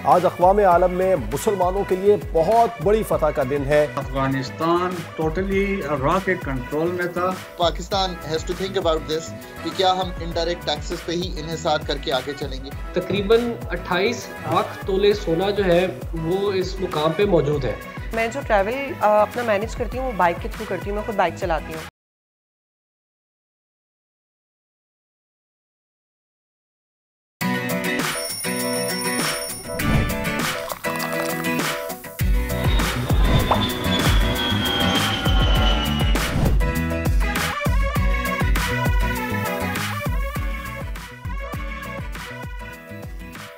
आज अक़वाम आलम में मुसलमानों के लिए बहुत बड़ी फतह का दिन है। अफगानिस्तान टोटली इराक के कंट्रोल में था। Pakistan has to think about this कि क्या हम इनडायरेक्ट टैक्सेस पे ही इन्हिसार करके आगे चलेंगे। तकरीबन 28 लाख तोले सोना जो है वो इस मुकाम पे मौजूद है। मैं जो ट्रैवल अपना मैनेज करती हूँ वो बाइक के थ्रू करती हूँ। मैं खुद बाइक चलाती हूँ।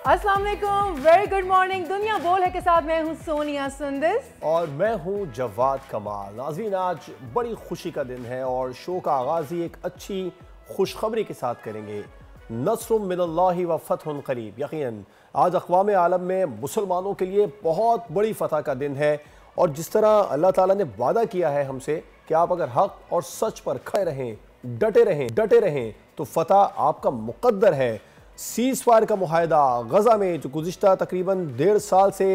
अस्सलाम वालेकुम, वेरी गुड मॉर्निंग। दुनिया बोल है के साथ मैं हूं सोनिया सुंदस और मैं हूं जवाद कमाल। नाज़रीन, आज बड़ी खुशी का दिन है और शो का आगाज़ ही एक अच्छी खुशखबरी के साथ करेंगे। नस्रुम मिनल्लाहि व फतहुन करीब। यकीनन आज अक़वाम आलम में मुसलमानों के लिए बहुत बड़ी फतह का दिन है और जिस तरह अल्लाह ताला ने वादा किया है हमसे कि आप अगर हक़ और सच पर खड़े रहें, डटे रहें तो फतह आपका मुक़द्दर है। सीज़ फायर का मुआहदा गज़ा में जो गुज़िश्ता तकरीबन 1.5 साल से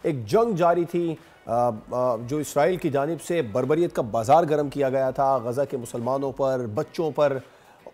एक जंग जारी थी, जो इसराइल की जानिब से बर्बरियत का बाजार गर्म किया गया था गज़ा के मुसलमानों पर, बच्चों पर,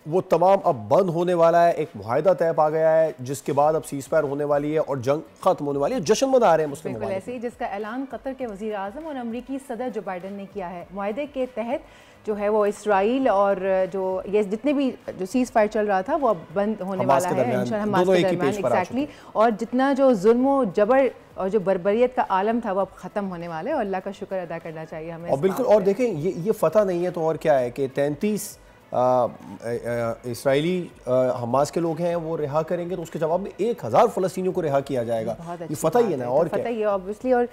वो तमाम अब बंद होने वाला है। एक मुआहदा तय पा गया है जिसके बाद अब सीज़ फायर होने वाली है और जंग खत्म होने वाली है। जश्न मना रहे हैं मुस्लिम बिल्कुल ऐसे ही, जिसका ऐलान कतर के वज़ीर आज़म और अमरीकी सदर जो बाइडन ने किया है। मुआहदे के तहत जो है वो इसराइल और जो ये जितने भी जो सीज़ फायर चल रहा था वो अब बंद होने वाला है इंशाअल्लाह, हमास के दरमियान। एग्जैक्टली, और जितना जो जुल्म व जबर और जो बर्बरियत का आलम था वो अब ख़त्म होने वाला है और अल्लाह का शुक्र अदा करना चाहिए हमें। और बिल्कुल, और देखें ये फतह नहीं है तो और क्या है कि 33 इसराइली हमास के लोग हैं वो रिहा करेंगे तो उसके जवाब में 1000 फ़लस्तीनियों को रिहा किया जाएगा। ये फतह ही है ना, और क्या फतह ही है ऑब्वियसली। और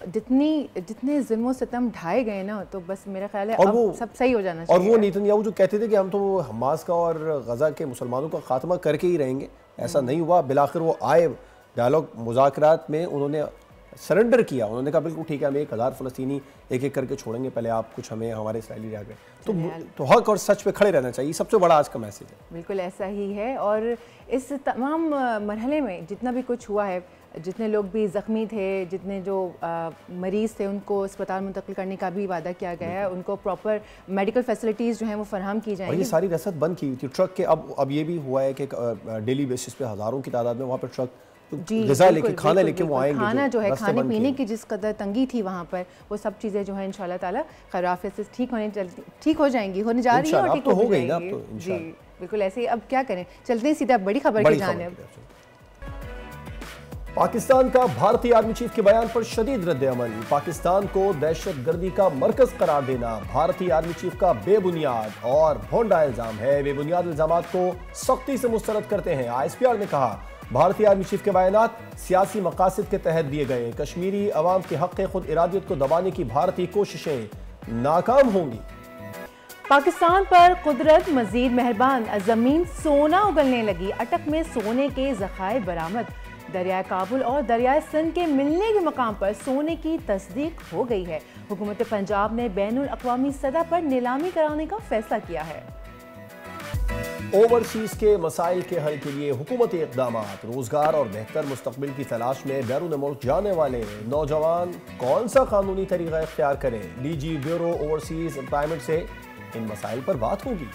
जितने जुल्म सितम ढाए गए ना तो बस मेरा ख्याल है अब सब सही हो जाना चाहिए। और वो नेतन्याहू जो कहते थे कि हम तो हमास का और गज़ा के मुसलमानों का खात्मा करके ही रहेंगे, ऐसा नहीं हुआ। बिलाखिर वो आए डायलॉग मुज़ाकरात में, उन्होंने सरेंडर किया। उन्होंने कहा बिल्कुल ठीक है, हम 1000 फ़लस्तीनी एक एक करके छोड़ेंगे, पहले आप कुछ हमें हमारे इसराइली रह गए। तो हक और सच पे खड़े रहना चाहिए, सबसे बड़ा आज का मैसेज है। बिल्कुल ऐसा ही है। और इस तमाम मरहले में जितना भी कुछ हुआ है, जितने लोग भी ज़ख्मी थे, जितने जो मरीज़ थे, उनको अस्पताल मुंतकिल करने का भी वादा किया गया है। उनको प्रॉपर मेडिकल फैसिलिटीज़ जो हैं वो फराहम की जाएंगी। और ये सारी रसद बंद की हुई थी ट्रक के। अब ये भी हुआ है कि डेली बेसिस पे हज़ारों की तादाद में वहाँ पर ट्रक ग़िज़ा लेके, खाना लेके वो आएंगे। खाना जो है, खाने पीने की जिस कदर तंगी थी वहाँ पर, वो सब चीज़ें जो है इंशाल्लाह ताला खैराफ़ियत से ठीक हो जाएंगी, होने जा रही है और ठीक हो जाएंगी। जी बिल्कुल ऐसे ही। अब क्या करें, चलते हैं सीधा बड़ी खबर की जानिब। पाकिस्तान का भारतीय आर्मी चीफ के बयान पर शदीद रद्द-ए-अमल। पाकिस्तान को दहशतगर्दी का मरकज करार देना भारतीय आर्मी चीफ का बेबुनियाद और भोंडा इल्जाम है। बेबुनियाद इल्जामात को सख्ती से मुस्तरद करते हैं। ISPR ने कहा भारतीय आर्मी चीफ के बयानात सियासी मकासद के तहत दिए गए। कश्मीरी अवाम के हक़ खुद इरादियत को दबाने की भारतीय कोशिशें नाकाम होंगी। पाकिस्तान पर कुदरत मजीद मेहरबान, ज़मीन सोना उगलने लगी। अटक में सोने के ज़खायर बरामद। दरियाए काबुल और दरियाए सिंध के मिलने के मकाम पर सोने की तस्दीक हो गई है। हुकूमत पंजाब ने बैनुल अक़वामी सतह पर नीलामी कराने का फैसला किया है। ओवरसीज के मसाइल के हल के लिए हुकूमती इक़दामात। रोजगार और बेहतर मुस्तक़बिल की तलाश में बैरून मुल्क जाने वाले नौजवान कौन सा कानूनी तरीका इख्तियार करें। DG ब्यूरो ओवरसीज एम्प्लॉयमेंट से इन मसाइल पर बात होगी।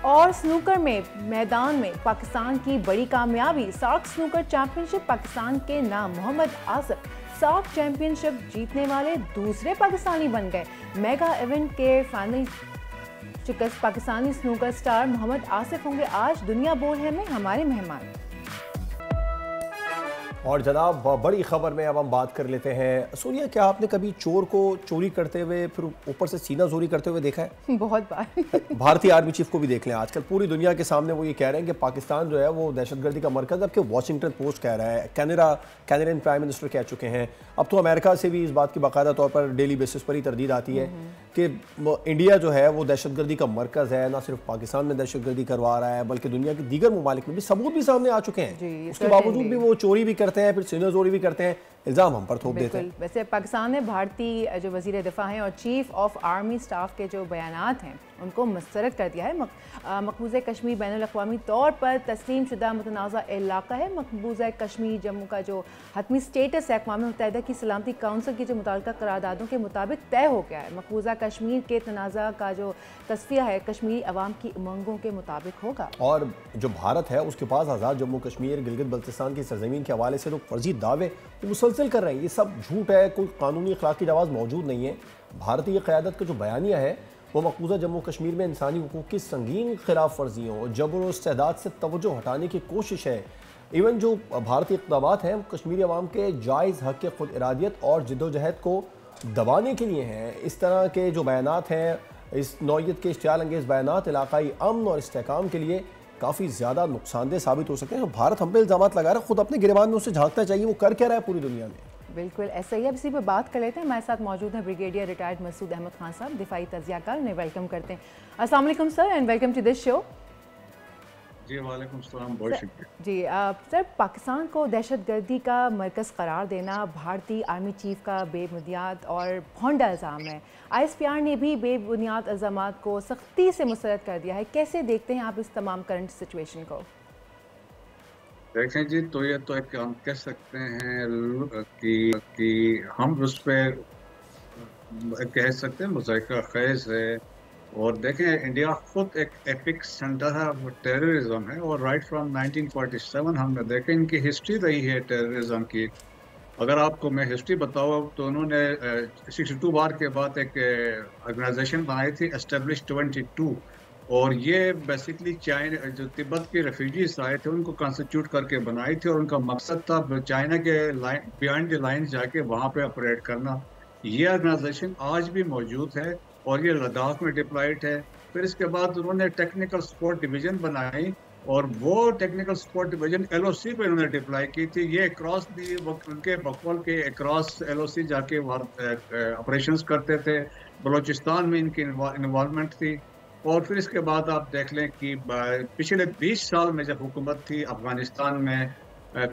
और स्नूकर में मैदान में पाकिस्तान की बड़ी कामयाबी। सार्क स्नूकर चैंपियनशिप पाकिस्तान के नाम। मोहम्मद आसिफ सार्क चैंपियनशिप जीतने वाले दूसरे पाकिस्तानी बन गए। मेगा इवेंट के फाइनल शिकस्त पाकिस्तानी स्नूकर स्टार मोहम्मद आसिफ होंगे आज दुनिया बोल है में हमारे मेहमान। और जनाब, बड़ी खबर में अब हम बात कर लेते हैं। सोनिया, क्या आपने कभी चोर को चोरी करते हुए फिर ऊपर से सीना जोरी करते हुए देखा है? बहुत बार। भारतीय आर्मी चीफ को भी देख लें, आजकल पूरी दुनिया के सामने वो ये कह रहे हैं कि पाकिस्तान जो है वो दहशतगर्दी का मरकज़। अब कि वाशिंगटन पोस्ट कह रहा है, कैनेडियन प्राइम मिनिस्टर कह चुके हैं, अब तो अमेरिका से भी इस बात की बाकायदा तौर पर डेली बेसिस पर ही तरदीद आती है कि इंडिया जो है वो दहशतगर्दी का मरकज़ है। ना सिर्फ पाकिस्तान में दहशतगर्दी करवा रहा है बल्कि दुनिया के दीगर ममालिक में भी सबूत भी सामने आ चुके हैं। उसके बावजूद भी वो चोरी भी करते हैं, फिर सीना जोरी भी करते हैं, इल्ज़ाम हम पर थोप देते हैं। वैसे पाकिस्तान में भारतीय जो वज़ीर दिफा हैं और चीफ ऑफ आर्मी स्टाफ के जो बयानात हैं उनको मुस्तरद कर दिया है। मकबूज़ा कश्मीर बैनुल-अक़वामी तौर पर तस्लीम शुदा मुतनाज़ा इलाका है। मकबूज़ा कश्मीर जम्मू का जो हतमी स्टेटस है अक़वाम मुत्तहिदा की सलामती काउंसिल की जो मुताल्लिक़ा करारदादों के मुताबिक तय हो गया है। मकबूज़ा कश्मीर के तनाज़ा का जो तस्फ़िया है कश्मीरी अवाम की उमंगों के मुताबिक होगा। और जो भारत है उसके पास आज़ाद जम्मू कश्मीर गिलगित बल्तिस्तान की सरजमीन के हवाले से जो फर्जी दावे मुसलसल कर रहे हैं, ये सब झूठ है। कोई कानूनी अखलाकी जवाज़ मौजूद नहीं है। भारतीय क़यादत का जो बयानिया है वो मकबूजा जम्मू कश्मीर में इंसानी हुकूक की संगीन खिलाफ वर्जियों और जबर और इस्तेदाद से तवज्जो हटाने की कोशिश है। इवन जो भारतीय इक़दामात हैं कश्मीरी अवाम के जायज़ हक़ के खुद इरादियत और जद्दोजहद को दबाने के लिए हैं। इस तरह के जो बयानात हैं, इस नौइयत के इश्तियाल अंगेज़ बयानात इलाकाई अमन और इस्तेहकाम के लिए काफ़ी ज़्यादा नुकसानदेह साबित हो सकते हैं। तो भारत हम पे इल्ज़ामात लगा रहा है, खुद अपने गिरबान में उसे झांकना चाहिए वो कर क्या रहा है पूरी दुनिया में। बिल्कुल ऐसा ही। अब इसी पर बात कर लेते हैं। हमारे साथ मौजूद हैं ब्रिगेडियर रिटायर्ड मसूद अहमद खान साहब, दिफाई तजियाकार। उन्हें वेलकम करते हैं। अस्सलाम वालेकुम sir and welcome to this show. जी वालेकुम सलाम, बहुत शुक्रिया। जी सर, पाकिस्तान को दहशतगर्दी का मरकज़ करार देना भारतीय आर्मी चीफ का बेबुनियाद और भोंडा इल्ज़ाम है। ISPR ने भी बेबुनियाद इल्ज़ामात को सख्ती से मुस्तरद कर दिया है। कैसे देखते हैं आप इस तमाम करंट सिचुएशन को? देखें जी, तो ये तो एक हम कह सकते हैं कि हम उस पर कह सकते हैं मुज़ाहिका ख़ैज़ है। और देखें, इंडिया खुद एक एपिक सेंटर है वो टेररिज्म है। और राइट फ्रॉम 1947 हमने देखें इनकी हिस्ट्री रही है टेररिज्म की। अगर आपको मैं हिस्ट्री बताऊँ तो उन्होंने 62 बार के बाद एक ऑर्गेनाइजेशन बनाई थी, एस्टेब्लिश 22। और ये बेसिकली चाइना जो तिब्बत के रेफ्यूजीज आए थे उनको कॉन्स्टिट्यूट करके बनाई थी। और उनका मकसद था चाइना के लाइन बिहाइंड द लाइन जाके वहाँ पे ऑपरेट करना। ये ऑर्गेनाइजेशन आज भी मौजूद है और ये लद्दाख में डिप्लॉयड है। फिर इसके बाद उन्होंने टेक्निकल सपोर्ट डिवीज़न बनाई और वो टेक्निकल सपोर्ट डिवीज़न LOC पे उन्होंने डिप्लॉय की थी। ये अक्रॉस दी उनके बकवाल के अक्रॉस LOC जाके ऑपरेशंस करते थे। बलूचिस्तान में इनकी इन्वॉल्वमेंट थी। और फिर इसके बाद आप देख लें कि पिछले 20 साल में जब हुकूमत थी अफ़गानिस्तान में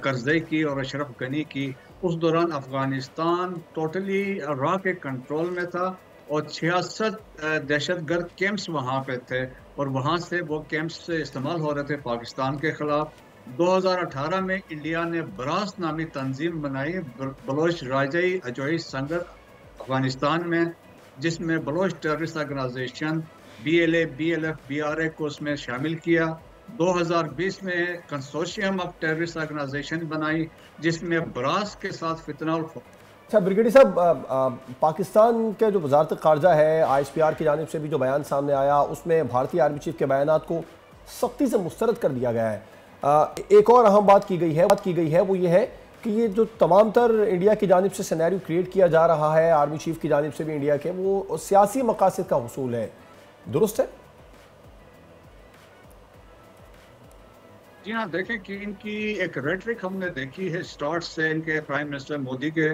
करज़ई की और अशरफ गनी की, उस दौरान अफ़गानिस्तान टोटली इराक़ के कंट्रोल में था और 66 दहशतगर्द कैंप्स वहाँ पे थे और वहाँ से वो कैंप्स इस्तेमाल हो रहे थे पाकिस्तान के ख़िलाफ़। 2018 में इंडिया ने ब्रास नामी तंजीम बनाई, बलोच राजाई अजोई संगत अफ़गानिस्तान में, जिसमें Baloch terrorist organisation BLA, BLF, BRA को उसमें शामिल किया। 2020 में कंसोर्शियम ऑफ टेररिस्ट ऑर्गेनाइजेशन बनाई जिसमें ब्रास के साथ फितना। अच्छा ब्रिगेडियर साहब, पाकिस्तान के जो वज़ारत ख़ारजा है ISPR की जानिब से भी जो बयान सामने आया उसमें भारतीय आर्मी चीफ के बयानात को सख्ती से मुस्तरद कर दिया गया है। एक और अहम बात की गई है वो ये है कि ये जो तमाम तर इंडिया की जानिब से सिनेरियो क्रिएट किया जा रहा है आर्मी चीफ की जानिब से भी इंडिया के, वो सियासी मकासद का हुसूल है। दुरुस्त है? जी हाँ, देखें कि इनकी एक रेटरिक हमने देखी है स्टार्ट से। इनके प्राइम मिनिस्टर मोदी के,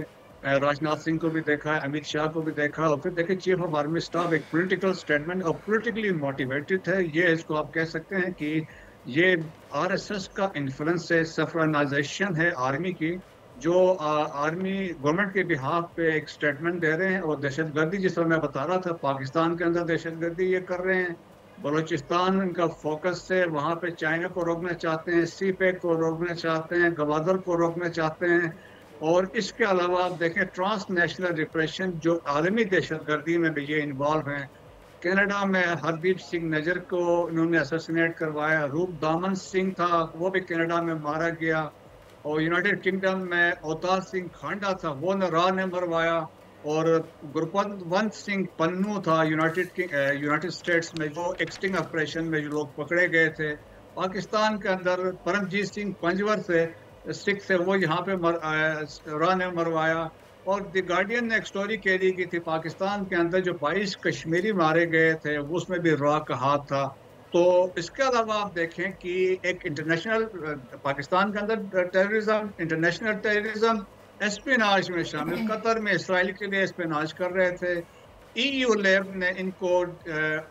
राजनाथ सिंह को भी देखा है, अमित शाह को भी देखा, और फिर देखें चीफ ऑफ आर्मी स्टाफ एक पॉलिटिकल स्टेटमेंट और पॉलिटिकली मोटिवेटेड है। ये इसको आप कह सकते हैं कि ये RSS का इन्फ्लुएंस है, सफरानाइजेशन है आर्मी की, जो आर्मी गवर्नमेंट के बिहाफ पे एक स्टेटमेंट दे रहे हैं। और दहशतगर्दी, जिस तरह मैं बता रहा था, पाकिस्तान के अंदर दहशतगर्दी ये कर रहे हैं। बलूचिस्तान इनका फोकस है, वहाँ पे चाइना को रोकना चाहते हैं, CPEC को रोकना चाहते हैं, गवादर को रोकना चाहते हैं। और इसके अलावा आप देखें ट्रांसनेशनल रिप्रेशन, जो आलमी दहशतगर्दी में भी ये इन्वॉल्व हैं। कनाडा में हरदीप सिंह नजर को इन्होंने असैसिनेट करवाया। रूप दामन सिंह था, वो भी कनाडा में मारा गया। और यूनाइटेड किंगडम में अवतार सिंह खांडा था, वो राह ने मरवाया। और गुरपतवंत सिंह पन्नू था यूनाइटेड स्टेट्स में, जो एक्सटिंग ऑपरेशन में जो लोग पकड़े गए थे। पाकिस्तान के अंदर परमजीत सिंह पंजवर से सिख थे, वो यहाँ पे राह ने मरवाया। और द गार्डियन ने एक स्टोरी कैरी की थी, पाकिस्तान के अंदर जो 22 कश्मीरी मारे गए थे उसमें भी राह का हाथ था। तो इसके अलावा आप देखें कि एक इंटरनेशनल पाकिस्तान के अंदर टेररिज्म, इंटरनेशनल टेररिज्म, एस्पिनाज में शामिल। कतर में इसराइल के लिए एस्पिनाज कर रहे थे। EU लैब ने इनको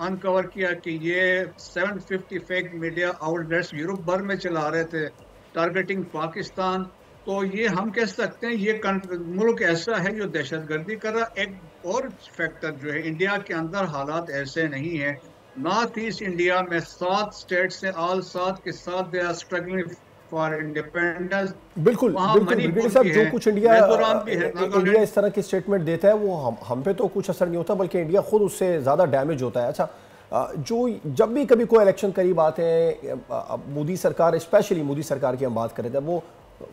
अनकवर किया कि ये 750 फेक मीडिया आउटलेट्स यूरोप भर में चला रहे थे टारगेटिंग पाकिस्तान। तो ये हम कह सकते हैं ये मुल्क ऐसा है जो दहशतगर्दी कर रहा। एक और फैक्टर जो है, इंडिया के अंदर हालात ऐसे नहीं हैं। नॉर्थ ईस्ट इंडिया में 7 स्टेट्स हैं, ऑल 7 के साथ they are struggling for independence. बिल्कुल बिल्कुल साहब, जो कुछ इंडिया इस तरह की स्टेटमेंट देता है वो हम पे तो कुछ असर नहीं होता, बल्कि इंडिया खुद उससे ज़्यादा डैमेज होता है। अच्छा, जो जब भी कभी कोई इलेक्शन करीब आते हैं, मोदी सरकार, स्पेशली मोदी सरकार की हम बात करें थे, वो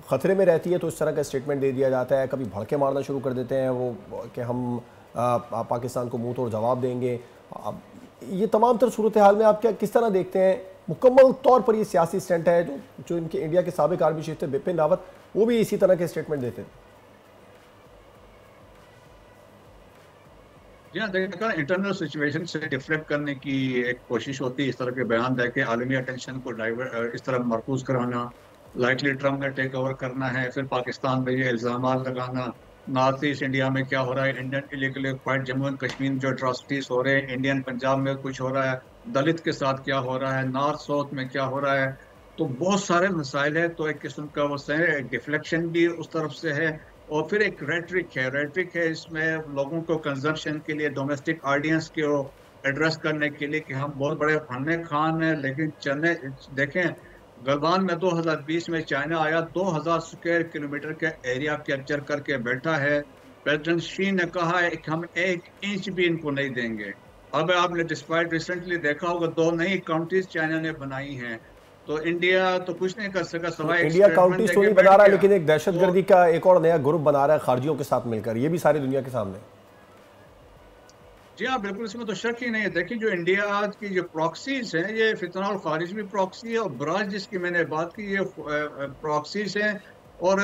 ख़तरे में रहती है तो इस तरह का स्टेटमेंट दे दिया जाता है। कभी भड़के मारना शुरू कर देते हैं वो कि हम पाकिस्तान को मुंह तोड़ जवाब देंगे। ये तमाम तर सूरत हाल में आप क्या किस तरह देखते हैं? मुकम्मल तौर पर ये सियासी स्टंट है जो इनके इंडिया के साबिक आर्मी चीफ थे बिपिन रावत, वो भी इसी तरह के स्टेटमेंट देते हैं। देखा इंटरनल सिचुएशन से डिफ्लेक्ट करने की एक कोशिश होती है, इस तरह के बयान दे के आलमी अटेंशन को डाइवर्ट इस तरह मरकूज कराना, लाइकली ट्रम्प ने टेक ओवर करना है, फिर पाकिस्तान में ये इल्ज़ाम लगाना, नॉर्थ ईस्ट इंडिया में क्या हो रहा है, Indian illegal occupied Jammu and Kashmir में जो अट्रॉसिटीज हो रहे हैं, इंडियन पंजाब में कुछ हो रहा है, दलित के साथ क्या हो रहा है, नॉर्थ साउथ में क्या हो रहा है, तो बहुत सारे मसाइल है। तो एक किस्म का वो डिफ्लेक्शन भी उस तरफ से है, और फिर एक रेटरिक है इसमें लोगों को कंजम्पशन के लिए, डोमेस्टिक ऑडियंस को एड्रेस करने के लिए कि हम बहुत बड़े फन्ने खान हैं। लेकिन चने देखें, गलवान में 2020 में चाइना आया, 2000 स्क्वायर किलोमीटर का एरिया कैप्चर करके बैठा है। प्रेसिडेंट शी ने कहा है कि हम 1 इंच भी इनको नहीं देंगे। अब आपने डिस्पाइट रिसेंटली देखा होगा 2 नई काउंटीज चाइना ने बनाई हैं, तो इंडिया तो कुछ नहीं कर सका सवाई इंडिया काउंटीज तो नहीं बना रहा, लेकिन एक दहशतगर्दी का एक और नया ग्रुप बना रहा है खारजियों के साथ मिलकर, ये भी सारी दुनिया के सामने। जी हाँ, बिल्कुल, इसमें तो शक ही नहीं है। देखिए, जो इंडिया की जो प्रॉक्सीज हैं, ये फितना और खारिज भी प्रॉक्सी है, और बराज जिसकी मैंने बात की, ये प्रॉक्सीज हैं, और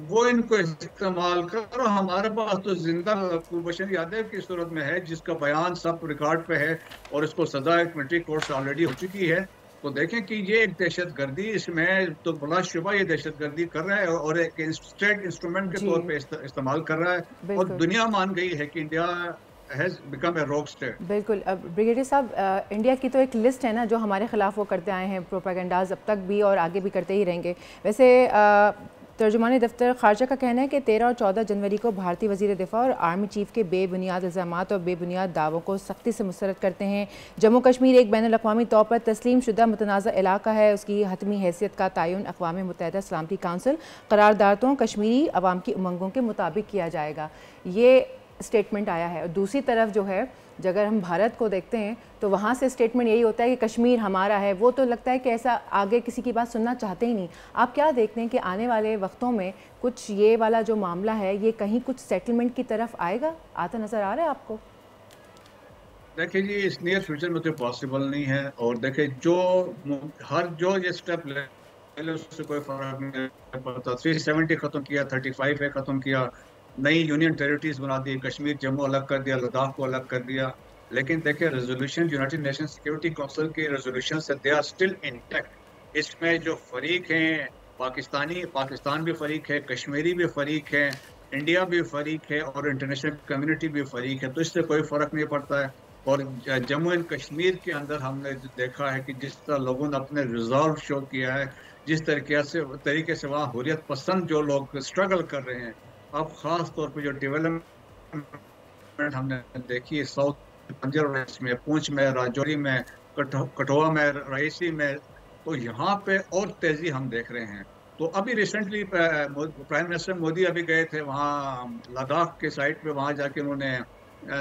वो इनको इस्तेमाल कर। हमारे पास तो जिंदा कुलभूषण यादव की सूरत में है, जिसका बयान सब रिकॉर्ड पे है, और इसको सजा एक मिलिट्री कोर्ट से ऑलरेडी हो चुकी है। तो देखें कि ये एक दहशतगर्दी, इसमें तो बला शुबा ये दहशतगर्दी कर रहा है, और एक स्टेट इंस्ट्रूमेंट के तौर पे इस्तेमाल कर रहा है, और दुनिया मान गई है कि India has become a rogue state। बिल्कुल। अब ब्रिगेडियर साहब, इंडिया की तो एक लिस्ट है ना जो हमारे खिलाफ वो करते आए हैं, प्रोपेगेंडाज, अब तक भी और आगे भी करते ही रहेंगे। वैसे तर्जुमान दफ्तर खारजा का कहना है कि 13 और 14 जनवरी को भारतीय वज़ीर दिफा और आर्मी चीफ के बेबुनियाद इल्ज़ामात और बेबुनियाद दावों को सख्ती से मुस्तरद करते हैं। जम्मू कश्मीर एक बैनुल-अक़वामी तौर पर तस्लीम शुदा मुतनाज़ा इलाका है, उसकी हतमी हैसियत का तयन अक़वाम मुत्तहिदा सलामती काउंसिल करारदादों कश्मीरी अवाम की उमंगों के मुताबिक किया जाएगा। ये स्टेटमेंट आया है। और दूसरी तरफ जो है, अगर हम भारत को देखते हैं तो वहाँ से स्टेटमेंट यही होता है कि कश्मीर हमारा है। वो तो लगता है कि ऐसा आगे किसी की बात सुनना चाहते ही नहीं। आप क्या देखते हैं कि आने वाले वक्तों में कुछ ये वाला जो मामला है, ये कहीं कुछ सेटलमेंट की तरफ आएगा, आता नज़र आ रहा है आपको? देखिए जी, इस नियर फ्यूचर में तो पॉसिबल नहीं है। और देखिए, जो ये स्टेप ले उससे कोई फर्क नहीं पड़ता। 370 ख़त्म किया, 35 ख़त्म किया, नई यूनियन टेरिटरीज बना दी, कश्मीर जम्मू अलग कर दिया, लद्दाख को अलग कर दिया। लेकिन देखिए, resolution United nation security council की रेजोल्यूशन से दे आर स्टिल इंटैक्ट। इसमें जो फरीक हैं, पाकिस्तान भी फरीक है, कश्मीरी भी फरीक है, इंडिया भी फरीक है, और इंटरनेशनल कम्युनिटी भी फरीक है। तो इससे कोई फ़र्क नहीं पड़ता है। और जम्मू एंड कश्मीर के अंदर हमने देखा है कि जिस तरह लोगों ने अपने रिजॉल्व शो किया है, जिस तरीके से वहाँ हुर्रियत पसंद जो लोग स्ट्रगल कर रहे हैं। अब ख़ास तौर पे जो डेवलपमेंट हमने देखी है साउथ पंजाब में, पुंछ में, राजौरी में, कठुआ में, रईसी में, तो यहाँ पे और तेज़ी हम देख रहे हैं। तो अभी रिसेंटली प्राइम मिनिस्टर मोदी अभी गए थे वहाँ लद्दाख के साइड पे, वहाँ जाके उन्होंने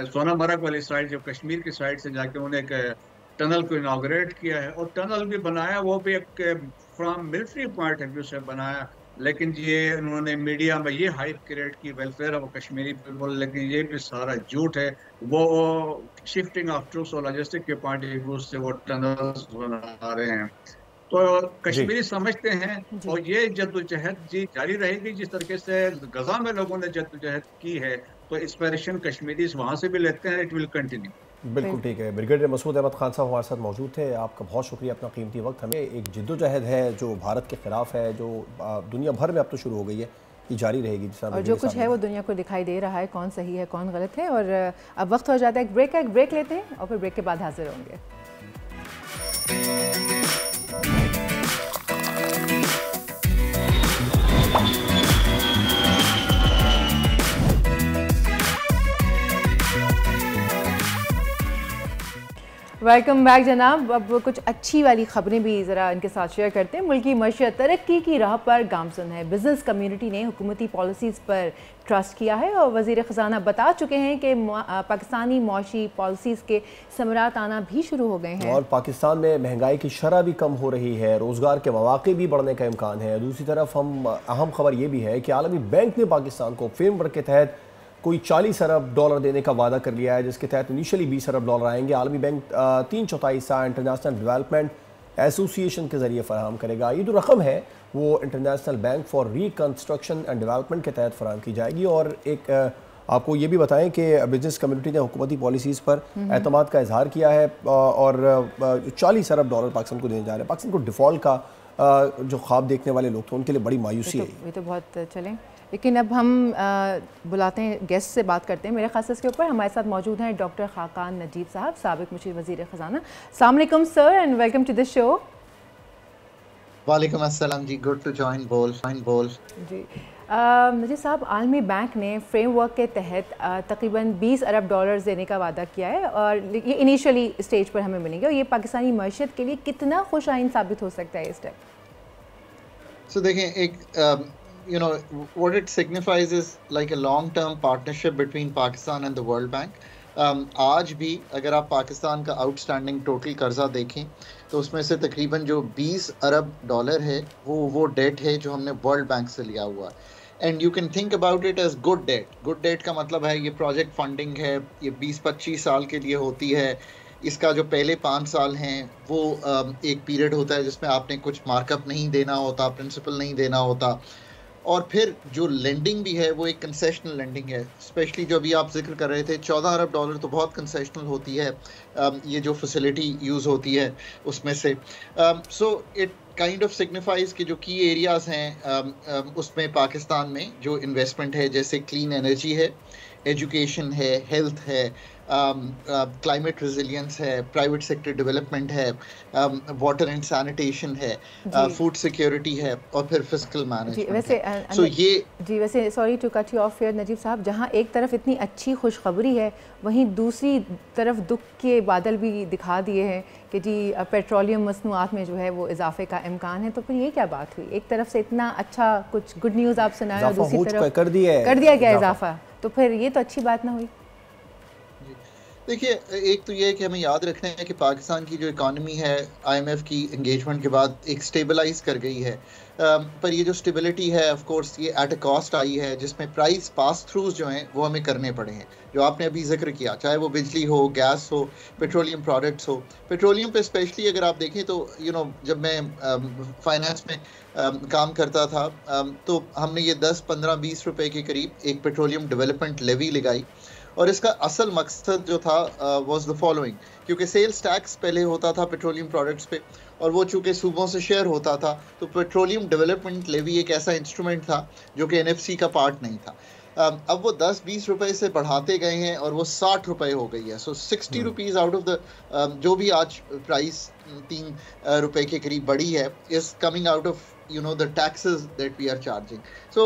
सोनामर्ग वाली साइड, जो कश्मीर की साइड से जाके उन्होंने एक टनल को इनाग्रेट किया है, और टनल भी बनाया, वो भी एक from military point of view से बनाया। लेकिन ये उन्होंने मीडिया में ये हाइप क्रिएट की वेलफेयर ऑफ कश्मीरी पीपल, लेकिन ये भी सारा झूठ है। वो शिफ्टिंग ऑफ ट्रूप्स और लॉजिस्टिक के पॉइंट ऑफ व्यू से वो टनल्स बना रहे हैं। तो कश्मीरी समझते हैं, और ये जद्दोजहद जी जारी रहेगी। जिस तरीके से गजा में लोगों ने जद्दोजहद की है, तो इंस्पिरेशन कश्मीरीज वहाँ से भी लेते हैं। It will continue. बिल्कुल ठीक है। ब्रिगेडियर मसूद अहमद खान साहब हमारे साथ मौजूद थे। आपका बहुत शुक्रिया, अपना कीमती वक्त हमें। एक जिद्दोजहद है जो भारत के ख़िलाफ़ है, जो दुनिया भर में अब तो शुरू हो गई है, ये जारी रहेगी। और जो कुछ है वो दुनिया को दिखाई दे रहा है, कौन सही है कौन गलत है। और अब वक्त हो जाता है एक ब्रेक का। एक ब्रेक लेते हैं और फिर ब्रेक के बाद हाजिर होंगे। वेलकम बैक जनाब। अब कुछ अच्छी वाली खबरें भी ज़रा इनके साथ शेयर करते हैं। मुल्की मईशत तरक्की की राह पर गामज़न है। बिजनेस कम्युनिटी ने हुकूमती पॉलिसीज़ पर ट्रस्ट किया है और वज़ीर ख़जाना बता चुके हैं कि पाकिस्तानी मौशी पॉलिसीज़ के समरात आना भी शुरू हो गए हैं और पाकिस्तान में महंगाई की शरह भी कम हो रही है, रोज़गार के मौक़े भी बढ़ने का इम्कान है। दूसरी तरफ अहम खबर ये भी है कि आलमी बैंक ने पाकिस्तान को फ्रेमवर्क के तहत कोई 40 अरब डॉलर देने का वादा कर लिया है, जिसके तहत इनिशियली 20 अरब डॉलर आएंगे। आलमी बैंक 3/4 हिस्सा इंटरनेशनल डेवलपमेंट एसोसिएशन के ज़रिए फराहम करेगा। ये जो रकम है वो international bank for reconstruction and development के तहत फराहम की जाएगी। और एक आपको ये भी बताएं कि बिजनेस कम्युनिटी ने हुकूमती पॉलिसीज़ पर एतमाद का इजहार किया है और 40 अरब डॉलर पाकिस्तान को देने जा रहे हैं। पाकिस्तान को डिफ़ॉल्ट का जो ख्वाब देखने वाले लोग थे उनके लिए बड़ी मायूसी है। ये तो बहुत चलें, लेकिन अब हम बुलाते हैं गेस्ट से बात करते हैं। मेरे ख़ास इसके ऊपर हमारे साथ मौजूद हैं डॉक्टर खाकान नजीब साहब, साबिक मुशीर वज़ीर ख़जाना। अस्सलाम वालेकुम sir and welcome to the show. वालेकुम अस्सलाम जी, गुड टू जॉइन बोल जी। नजीब साहब, आलमी बैंक ने फ्रेमवर्क के तहत तकरीबन 20 अरब डॉलर देने का वादा किया है और ये इनिशियली स्टेज पर हमें मिलेंगे और ये पाकिस्तानी मईशत के लिए कितना खुश आइन साबित हो सकता है ये स्टेप? सो देखें, एक you know what it signifies is like a long term partnership between Pakistan and the World Bank. आज भी अगर आप पाकिस्तान का आउटस्टैंडिंग टोटल कर्जा देखें तो उसमें से तकरीबन जो 20 अरब डॉलर है वो डेट है जो हमने वर्ल्ड बैंक से लिया हुआ है। And you can think about it as good debt. Good debt का मतलब है ये प्रोजेक्ट फंडिंग है, ये 20-25 साल के लिए होती है। इसका जो पहले 5 साल हैं वो एक पीरियड होता है जिसमें आपने कुछ मार्कअप नहीं देना होता, प्रिंसिपल नहीं देना होता। और फिर जो लेंडिंग भी है वो एक कंसेशनल लेंडिंग है। स्पेशली जो अभी आप जिक्र कर रहे थे 14 अरब डॉलर तो बहुत कंसेशनल होती है, ये जो फैसिलिटी यूज़ होती है उसमें से। So it kind of signifies कि जो की एरियाज़ हैं उसमें पाकिस्तान में जो इन्वेस्टमेंट है, जैसे क्लीन एनर्जी है, एजुकेशन है, हेल्थ है, क्लाइमेट रेजिलियंस है, प्राइवेट सेक्टर डेवलपमेंट है, वाटर एंड सैनिटेशन है, फूड सिक्योरिटी है और फिर फिस्कल मैनेजमेंट। सो ये जी, वैसे sorry to cut you off here Najib साहब, जहां एक तरफ इतनी अच्छी खुशखबरी है वहीं दूसरी तरफ दुख के बादल भी दिखा दिए हैं कि जी पेट्रोलियम मसनूआत में जो है वो इजाफे का इम्कान है। तो फिर ये क्या बात हुई? एक तरफ से इतना अच्छा कुछ गुड न्यूज़ आप सुनाए और दूसरी तरफ कर दिया गया इजाफा, तो फिर ये तो अच्छी बात ना हुई। देखिए, एक तो ये है कि हमें याद रखना है कि पाकिस्तान की जो इकॉनमी है IMF की एंगेजमेंट के बाद एक स्टेबलाइज कर गई है, पर ये जो स्टेबिलिटी है ऑफ कोर्स ये एट अ कॉस्ट आई है, जिसमें प्राइस पास थ्रूज जो हैं वो हमें करने पड़े हैं, जो आपने अभी जिक्र किया, चाहे वो बिजली हो, गैस हो, पेट्रोलियम प्रोडक्ट्स हो। पेट्रोलियम पे स्पेशली अगर आप देखें तो जब मैं फाइनेंस में काम करता था तो हमने ये 10, 15, 20 रुपए के करीब एक पेट्रोलियम डेवलपमेंट लेवी लगाई और इसका असल मकसद जो था वाज द फॉलोइंग, क्योंकि सेल्स टैक्स पहले होता था पेट्रोलियम प्रोडक्ट्स पे और वो चूँकि सूबों से शेयर होता था, तो पेट्रोलियम डेवलपमेंट लेवी एक ऐसा इंस्ट्रूमेंट था जो कि NFC का पार्ट नहीं था। अब वो 10-20 रुपए से बढ़ाते गए हैं और वो 60 रुपए हो गई है। सो 60 रुपीज़ आउट ऑफ द जो भी आज प्राइस 3 रुपए के करीब बढ़ी है is coming out of the taxes that we are charging. So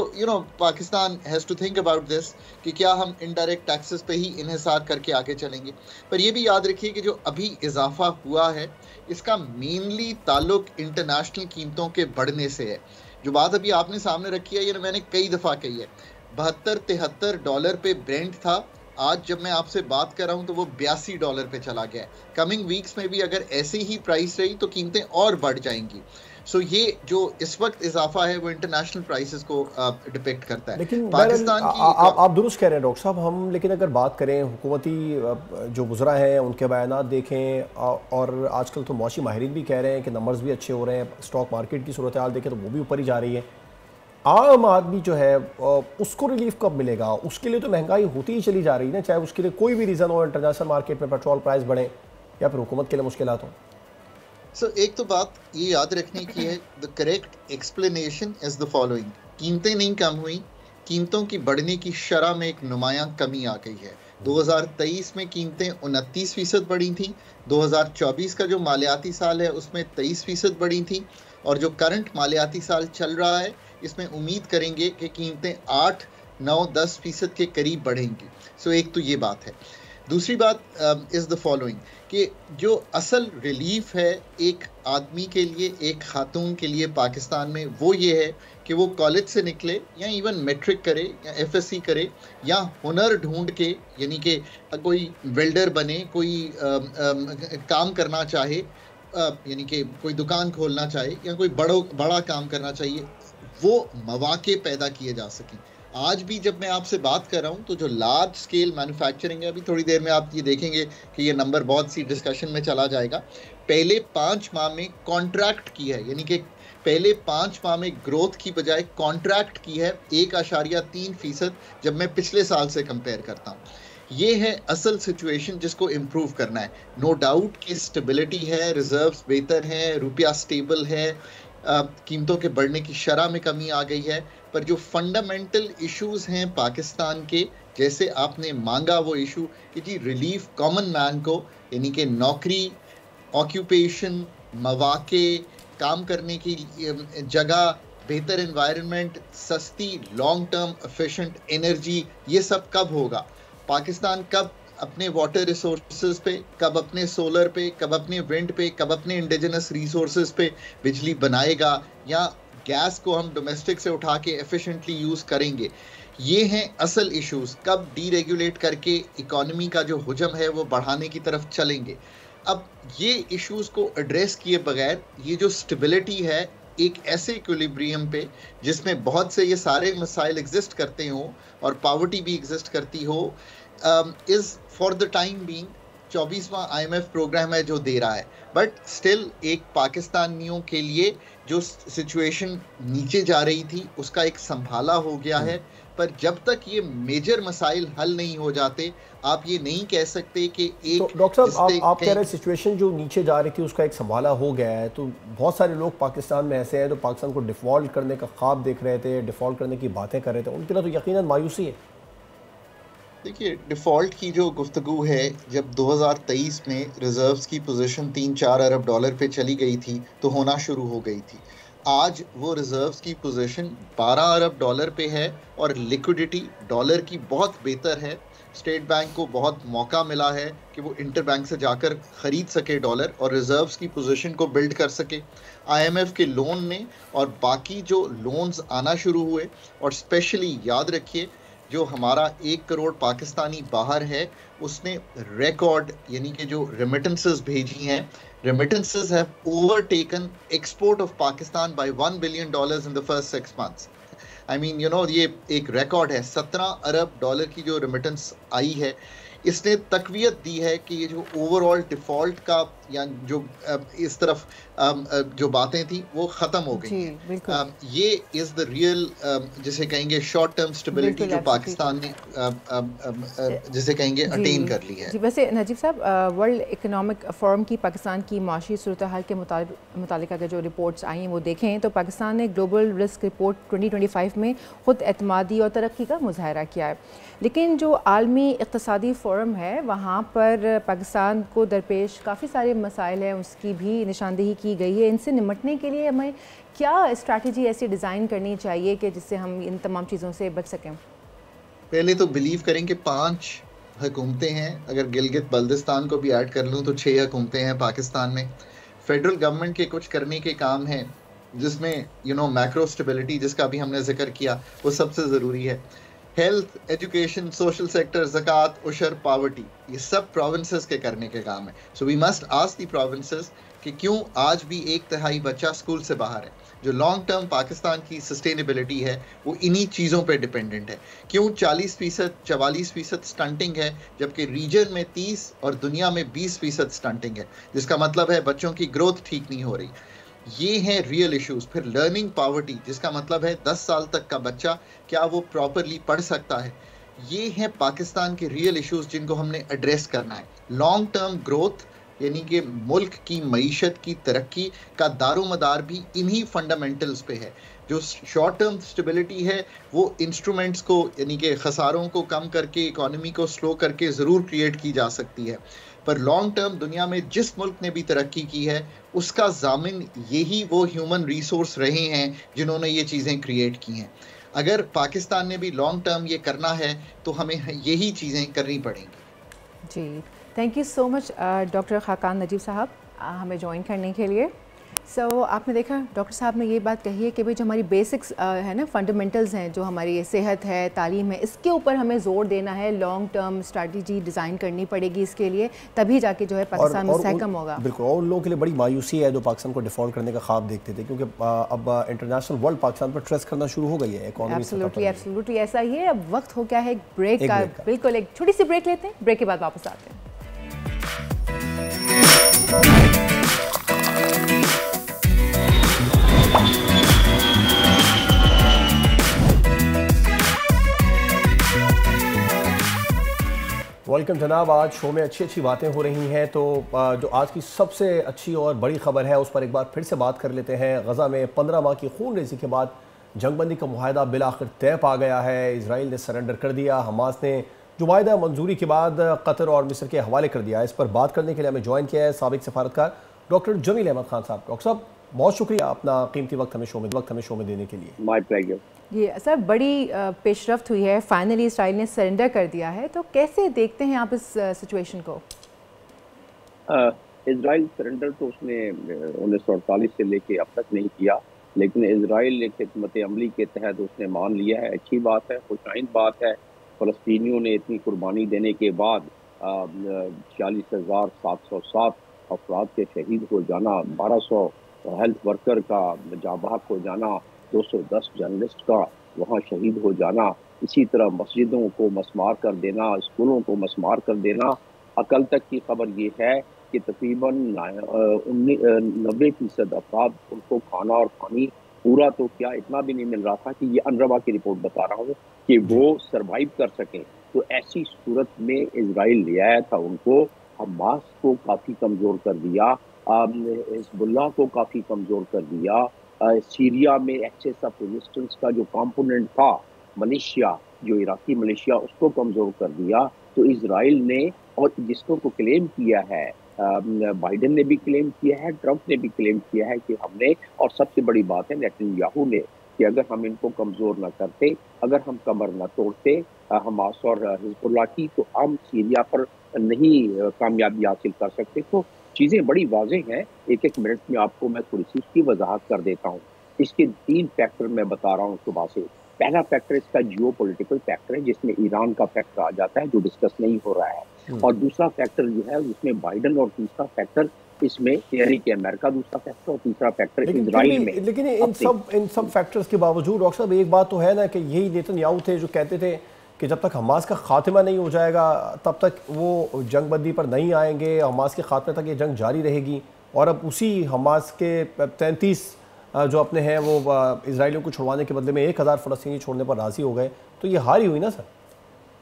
Pakistan has to think about this कि क्या हम indirect taxes पे ही इन्हिसार करके आगे चलेंगे। पर ये भी याद रखिए कि जो अभी इजाफा हुआ है इसका मेनली ताल्लुक इंटरनेशनल कीमतों के बढ़ने से है। जो बात अभी आपने सामने रखी है ये मैंने कई दफ़ा कही है, 72-73 डॉलर पे ब्रेंट था, आज जब मैं आपसे बात कर रहा हूं तो वो 82 डॉलर पे चला गया है। कमिंग वीक्स में भी अगर ऐसे ही प्राइस रही तो कीमतें और बढ़ जाएंगी। सो ये जो इस वक्त इजाफा है वो इंटरनेशनल प्राइसेस को डिपेक्ट करता है। लेकिन पाकिस्तान की आप दुरुस्त कह रहे हैं डॉक्टर साहब, हम लेकिन अगर बात करें हुकूमती जो गुजरा है उनके बयानात देखें और आजकल तो मौशी माहिरीन भी कह रहे हैं कि नंबर्स भी अच्छे हो रहे हैं, स्टॉक मार्केट की सूरत हाल देखें तो वो भी ऊपर ही जा रही है। आम आदमी जो है उसको रिलीफ कब मिलेगा? उसके लिए तो महंगाई होती ही चली जा रही है ना, चाहे उसके लिए कोई भी रीज़न हो, इंटरनेशनल मार्केट में पेट्रोल प्राइस बढ़े या फिर हुकूमत के लिए मुश्किलात हों। सो एक तो बात ये याद रखने की है, the correct explanation is the following, कीमतें नहीं कम हुई, कीमतों की बढ़ने की शरह में एक नुमायां कमी आ गई है। 2023 में कीमतें 29% बढ़ी थी, 2024 का जो मालियाती साल है उसमें 23% बढ़ी थी और जो करंट मालियाती साल चल रहा है इसमें उम्मीद करेंगे कि कीमतें 8, 9, 10% के करीब बढ़ेंगी। सो एक तो ये बात है। दूसरी बात इज़ द फॉलोइंग कि जो असल रिलीफ है एक आदमी के लिए, एक खातून के लिए पाकिस्तान में, वो ये है कि वो कॉलेज से निकले या इवन मैट्रिक करे या एफएससी करे या हुनर ढूंढ के, यानी कि कोई वेल्डर बने, कोई काम करना चाहे, यानी कि कोई दुकान खोलना चाहे या कोई बड़ा काम करना चाहिए, वो मौके पैदा किए जा सकें। आज भी जब मैं आपसे बात कर रहा हूँ तो जो लार्ज स्केल मैन्युफैक्चरिंग है, अभी थोड़ी देर में आप ये देखेंगे कि ये नंबर बहुत सी डिस्कशन में चला जाएगा, पहले 5 माह में कॉन्ट्रैक्ट की है, यानी कि पहले 5 माह में ग्रोथ की बजाय कॉन्ट्रैक्ट की है 1.3% जब मैं पिछले साल से कंपेयर करता हूँ। ये है असल सिचुएशन जिसको इम्प्रूव करना है। नो डाउट कि स्टेबिलिटी है, रिजर्व्स बेहतर हैं, रुपया स्टेबल है, कीमतों के बढ़ने की शरह में कमी आ गई है, पर जो फंडामेंटल इश्यूज हैं पाकिस्तान के, जैसे आपने मांगा वो इशू कि जी रिलीफ कॉमन मैन को, यानी कि नौकरी, ऑक्यूपेशन, मौके, काम करने की जगह, बेहतर एनवायरनमेंट, सस्ती लॉन्ग टर्म एफिशिएंट एनर्जी, ये सब कब होगा? पाकिस्तान कब अपने वाटर रिसोर्सेज पे, कब अपने सोलर पे, कब अपने विंड पे, कब अपने इंडिजिनस रिसोर्सेज पे बिजली बनाएगा, या गैस को हम डोमेस्टिक से उठा के एफिशिएंटली यूज़ करेंगे? ये हैं असल इश्यूज। कब डीरेगुलेट करके इकोनॉमी का जो हुजम है वो बढ़ाने की तरफ चलेंगे? अब ये इश्यूज को एड्रेस किए बगैर ये जो स्टेबिलिटी है एक ऐसे इक्विलिब्रियम पे जिसमें बहुत से ये सारे मसाइल एग्जिस्ट करते हों और पावर्टी भी एग्जिस्ट करती हो, is for the time being 24वां IMF प्रोग्राम है जो दे रहा है, बट स्टिल एक पाकिस्तानियों के लिए जो सिचुएशन नीचे जा रही थी उसका एक संभाला हो गया है। पर जब तक ये मेजर मसाइल हल नहीं हो जाते, आप ये नहीं कह सकते कि एक तो डॉक्टर साहब आप कह रहे हैं सिचुएशन जो नीचे जा रही थी उसका एक संभाला हो गया है, तो बहुत सारे लोग पाकिस्तान में ऐसे हैं जो पाकिस्तान को डिफ़ॉल्ट करने का ख्वाब देख रहे थे, डिफ़ॉल्ट करने की बातें कर रहे थे, उनके लिए तो यकीनन मायूसी है। देखिए, डिफ़ॉल्ट की जो गुफ्तगू है, जब 2023 में रिजर्व्स की पोजीशन 3-4 अरब डॉलर पे चली गई थी तो होना शुरू हो गई थी। आज वो रिजर्व्स की पोजीशन 12 अरब डॉलर पे है और लिक्विडिटी डॉलर की बहुत बेहतर है। स्टेट बैंक को बहुत मौका मिला है कि वो इंटर बैंक से जाकर ख़रीद सके डॉलर और रिजर्व्स की पोजीशन को बिल्ड कर सके। IMF के लोन ने और बाकी जो लोन्स आना शुरू हुए, और स्पेशली याद रखिए जो हमारा 1 करोड़ पाकिस्तानी बाहर है उसने रिकॉर्ड, यानी कि जो रेमिटेंसेस भेजी हैं, remittances have overtaken export of Pakistan by $1 billion in the first 6 months। I mean ये एक रिकॉर्ड है। 17 अरब डॉलर की जो रेमिटेंस आई है, इसने तकवीयत दी है कि ये जो ओवरऑल डिफ़ॉल्ट का या जो इस तरफ जो बातें थी वो ख़त्म हो गई हैं। ये इज़ द रियल जिसे कहेंगे शॉर्ट टर्म स्टेबिलिटी जो पाकिस्तान ने जिसे कहेंगे अटेन कर ली है। जी, वैसे नजीब साहब, वर्ल्ड इकोनॉमिक फोरम की पाकिस्तान की माशी सूरत हाल के मुतालिक अगर जो रिपोर्ट्स आई हैं वो देखें तो पाकिस्तान ने ग्लोबल रिस्क रिपोर्ट 2025 में ख़ुद एतमादी और तरक्की का मुजाहरा किया है, लेकिन जो आलमी इक़्तिसादी फोरम है वहाँ पर पाकिस्तान को दरपेश काफ़ी सारे मसाइल हैं, उसकी भी निशानदेही की गई है। इनसे निपटने के लिए हमें क्या स्ट्रैटेजी ऐसी डिज़ाइन करनी चाहिए कि जिससे हम इन तमाम चीज़ों से बच सकें? पहले तो बिलीव करें कि 5 हुकूमतें हैं, अगर गिलगित बल्दिस्तान को भी ऐड कर लूँ तो 6 हुकूमतें हैं पाकिस्तान में। फेडरल गवर्नमेंट के कुछ करने के काम हैं जिसमें मैक्रो स्टेबिलिटी जिसका भी हमने जिक्र किया वो सबसे ज़रूरी है। हेल्थ, एजुकेशन, सोशल सेक्टर, ज़कात, उशर, पावर्टी, ये सब प्रोविंसेस के करने के काम है। So we must ask the provinces कि क्यों आज भी 1/3 बच्चा स्कूल से बाहर है। जो लॉन्ग टर्म पाकिस्तान की सस्टेनेबिलिटी है वो इन्हीं चीज़ों पे डिपेंडेंट है। क्यों 44% स्टंटिंग है जबकि रीजन में 30 और दुनिया में 20% स्टंटिंग है, जिसका मतलब है बच्चों की ग्रोथ ठीक नहीं हो रही। ये हैं रियल इश्यूज। फिर लर्निंग पॉवर्टी, जिसका मतलब है 10 साल तक का बच्चा क्या वो प्रॉपरली पढ़ सकता है। ये हैं पाकिस्तान के रियल इश्यूज जिनको हमने एड्रेस करना है। लॉन्ग टर्म ग्रोथ यानी कि मुल्क की मईशत की तरक्की का दारोमदार भी इन्हीं फंडामेंटल्स पे है। जो शॉर्ट टर्म स्टेबिलिटी है वो इंस्ट्रूमेंट्स को यानी कि खसारों को कम करके इकोनॉमी को स्लो करके ज़रूर क्रिएट की जा सकती है, पर लॉन्ग टर्म दुनिया में जिस मुल्क ने भी तरक्की की है उसका जामिन यही वो ह्यूमन रिसोर्स रहे हैं जिन्होंने ये चीज़ें क्रिएट की हैं। अगर पाकिस्तान ने भी लॉन्ग टर्म ये करना है तो हमें यही चीज़ें करनी पड़ेंगी। जी, thank you so much doctor Khaqan Najeeb sahab हमें ज्वाइन करने के लिए। आपने देखा डॉक्टर साहब ने ये बात कही है कि भाई जो हमारी बेसिक्स है ना, फंडामेंटल्स हैं, जो हमारी सेहत है, तालीम है, इसके ऊपर हमें ज़ोर देना है, लॉन्ग टर्म स्ट्रैटेजी डिज़ाइन करनी पड़ेगी इसके लिए, तभी जाके जो है पाकिस्तान मुस्तहकम होगा। बिल्कुल, और उन लोगों के लिए बड़ी मायूसी है जो पाकिस्तान को डिफ़ॉल्ट करने का ख्वाब देखते थे, क्योंकि अब इंटरनेशनल वर्ल्ड पाकिस्तान पर ट्रस्ट करना शुरू हो गई है। एब्सोल्युटली ऐसा ही है। अब वक्त हो गया है एक ब्रेक का। बिल्कुल, एक छोटी सी ब्रेक लेते हैं, ब्रेक के बाद वापस आते हैं। वेलकम जनाब, आज शो में अच्छी बातें हो रही हैं, तो जो आज की सबसे अच्छी और बड़ी खबर है उस पर एक बार फिर से बात कर लेते हैं। गज़ा में 15 माह की खून रेज़ी के बाद जंगबंदी का मुआहदा बिलाखिर तय पा गया है। इजराइल ने सरेंडर कर दिया, हमास ने जो मुआहदा मंजूरी के बाद कतर और मिस्र के हवाले कर दिया। इस पर बात करने के लिए हमें ज्वाइन किया है साबिक सफारतकार डॉक्टर जमील अहमद खान साहब। डॉक्टर साहब, बहुत शुक्रिया अपना कीमती वक्त हमें शो में देने के लिए। My pleasure. ये सर बड़ी पेशरफ्त हुई है, फाइनली इसराइल ने सरेंडर कर दिया है, तो कैसे देखते हैं आप इस सिचुएशन को? इजराइल सरेंडर तो उसने 1948 से लेके अब तक नहीं किया, लेकिन इजराइल ने खिदमत अमली के तहत उसने मान लिया है। अच्छी बात है, खुशाइन बात है। फ़लस्तीनियों ने इतनी कुर्बानी देने के बाद 46,707 अफराद के शहीद हो जाना, 1200 हेल्थ वर्कर का जाबाक हो जाना, 210 जर्नलिस्ट का वहाँ शहीद हो जाना, इसी तरह मस्जिदों को मसमार कर देना, स्कूलों को मसमार कर देना। अकल तक की खबर ये है कि तकरीबन 90% अफराद उनको खाना और पानी पूरा तो क्या इतना भी नहीं मिल रहा था कि ये अनरवा की रिपोर्ट बता रहा हूँ कि वो सरवाइव कर सकें। तो ऐसी सूरत में इजराइल ले आया था उनको। हमास को काफ़ी कमज़ोर कर दिया, हिज़्बुल्लाह को काफ़ी कमज़ोर कर दिया। सीरिया में एक्सेस ऑफ रेजिस्टेंस का जो कंपोनेंट था, मलेशिया, जो इराकी मलेशिया, उसको कमज़ोर कर दिया। तो इजराइल ने, और जिसको को क्लेम किया है, बाइडेन ने भी क्लेम किया है, ट्रंप ने भी क्लेम किया है कि हमने, और सबसे बड़ी बात है नेतन्याहू ने, कि अगर हम इनको कमज़ोर ना करते, अगर हम कमर ना तोड़ते हमास और हिज़्बुल्लाह की, तो हम सीरिया पर नहीं कामयाबी हासिल कर सकते। तो चीज़ें बड़ी वाज़ेह हैं। एक मिनट में आपको मैं थोड़ी सी इसकी वजाहत कर देता हूँ। इसके 3 फैक्टर मैं बता रहा हूँ सुबह से। पहला फैक्टर इसका जियोपॉलिटिकल फैक्टर है, जिसमें ईरान का फैक्टर आ जाता है जो डिस्कस नहीं हो रहा है, और दूसरा फैक्टर जो है उसमें बाइडन, और तीसरा फैक्टर इसमें यानी कि अमेरिका, दूसरा फैक्टर, और तीसरा फैक्टर इजराइल में। लेकिन इन सब फैक्टर्स के बावजूद डॉक्टर साहब एक बात तो है ना कि यही नेतन्याहू थे जो कहते थे कि जब तक हमास का खात्मा नहीं हो जाएगा तब तक वो जंगबंदी पर नहीं आएंगे, हमास के खात्मे तक ये जंग जारी रहेगी। और अब उसी हमास के 33 जो अपने हैं वो इजराइलियों को छुड़वाने के बदले में 1000 फ़लस्तीनी छोड़ने पर राज़ी हो गए, तो ये हार ही हुई ना सर?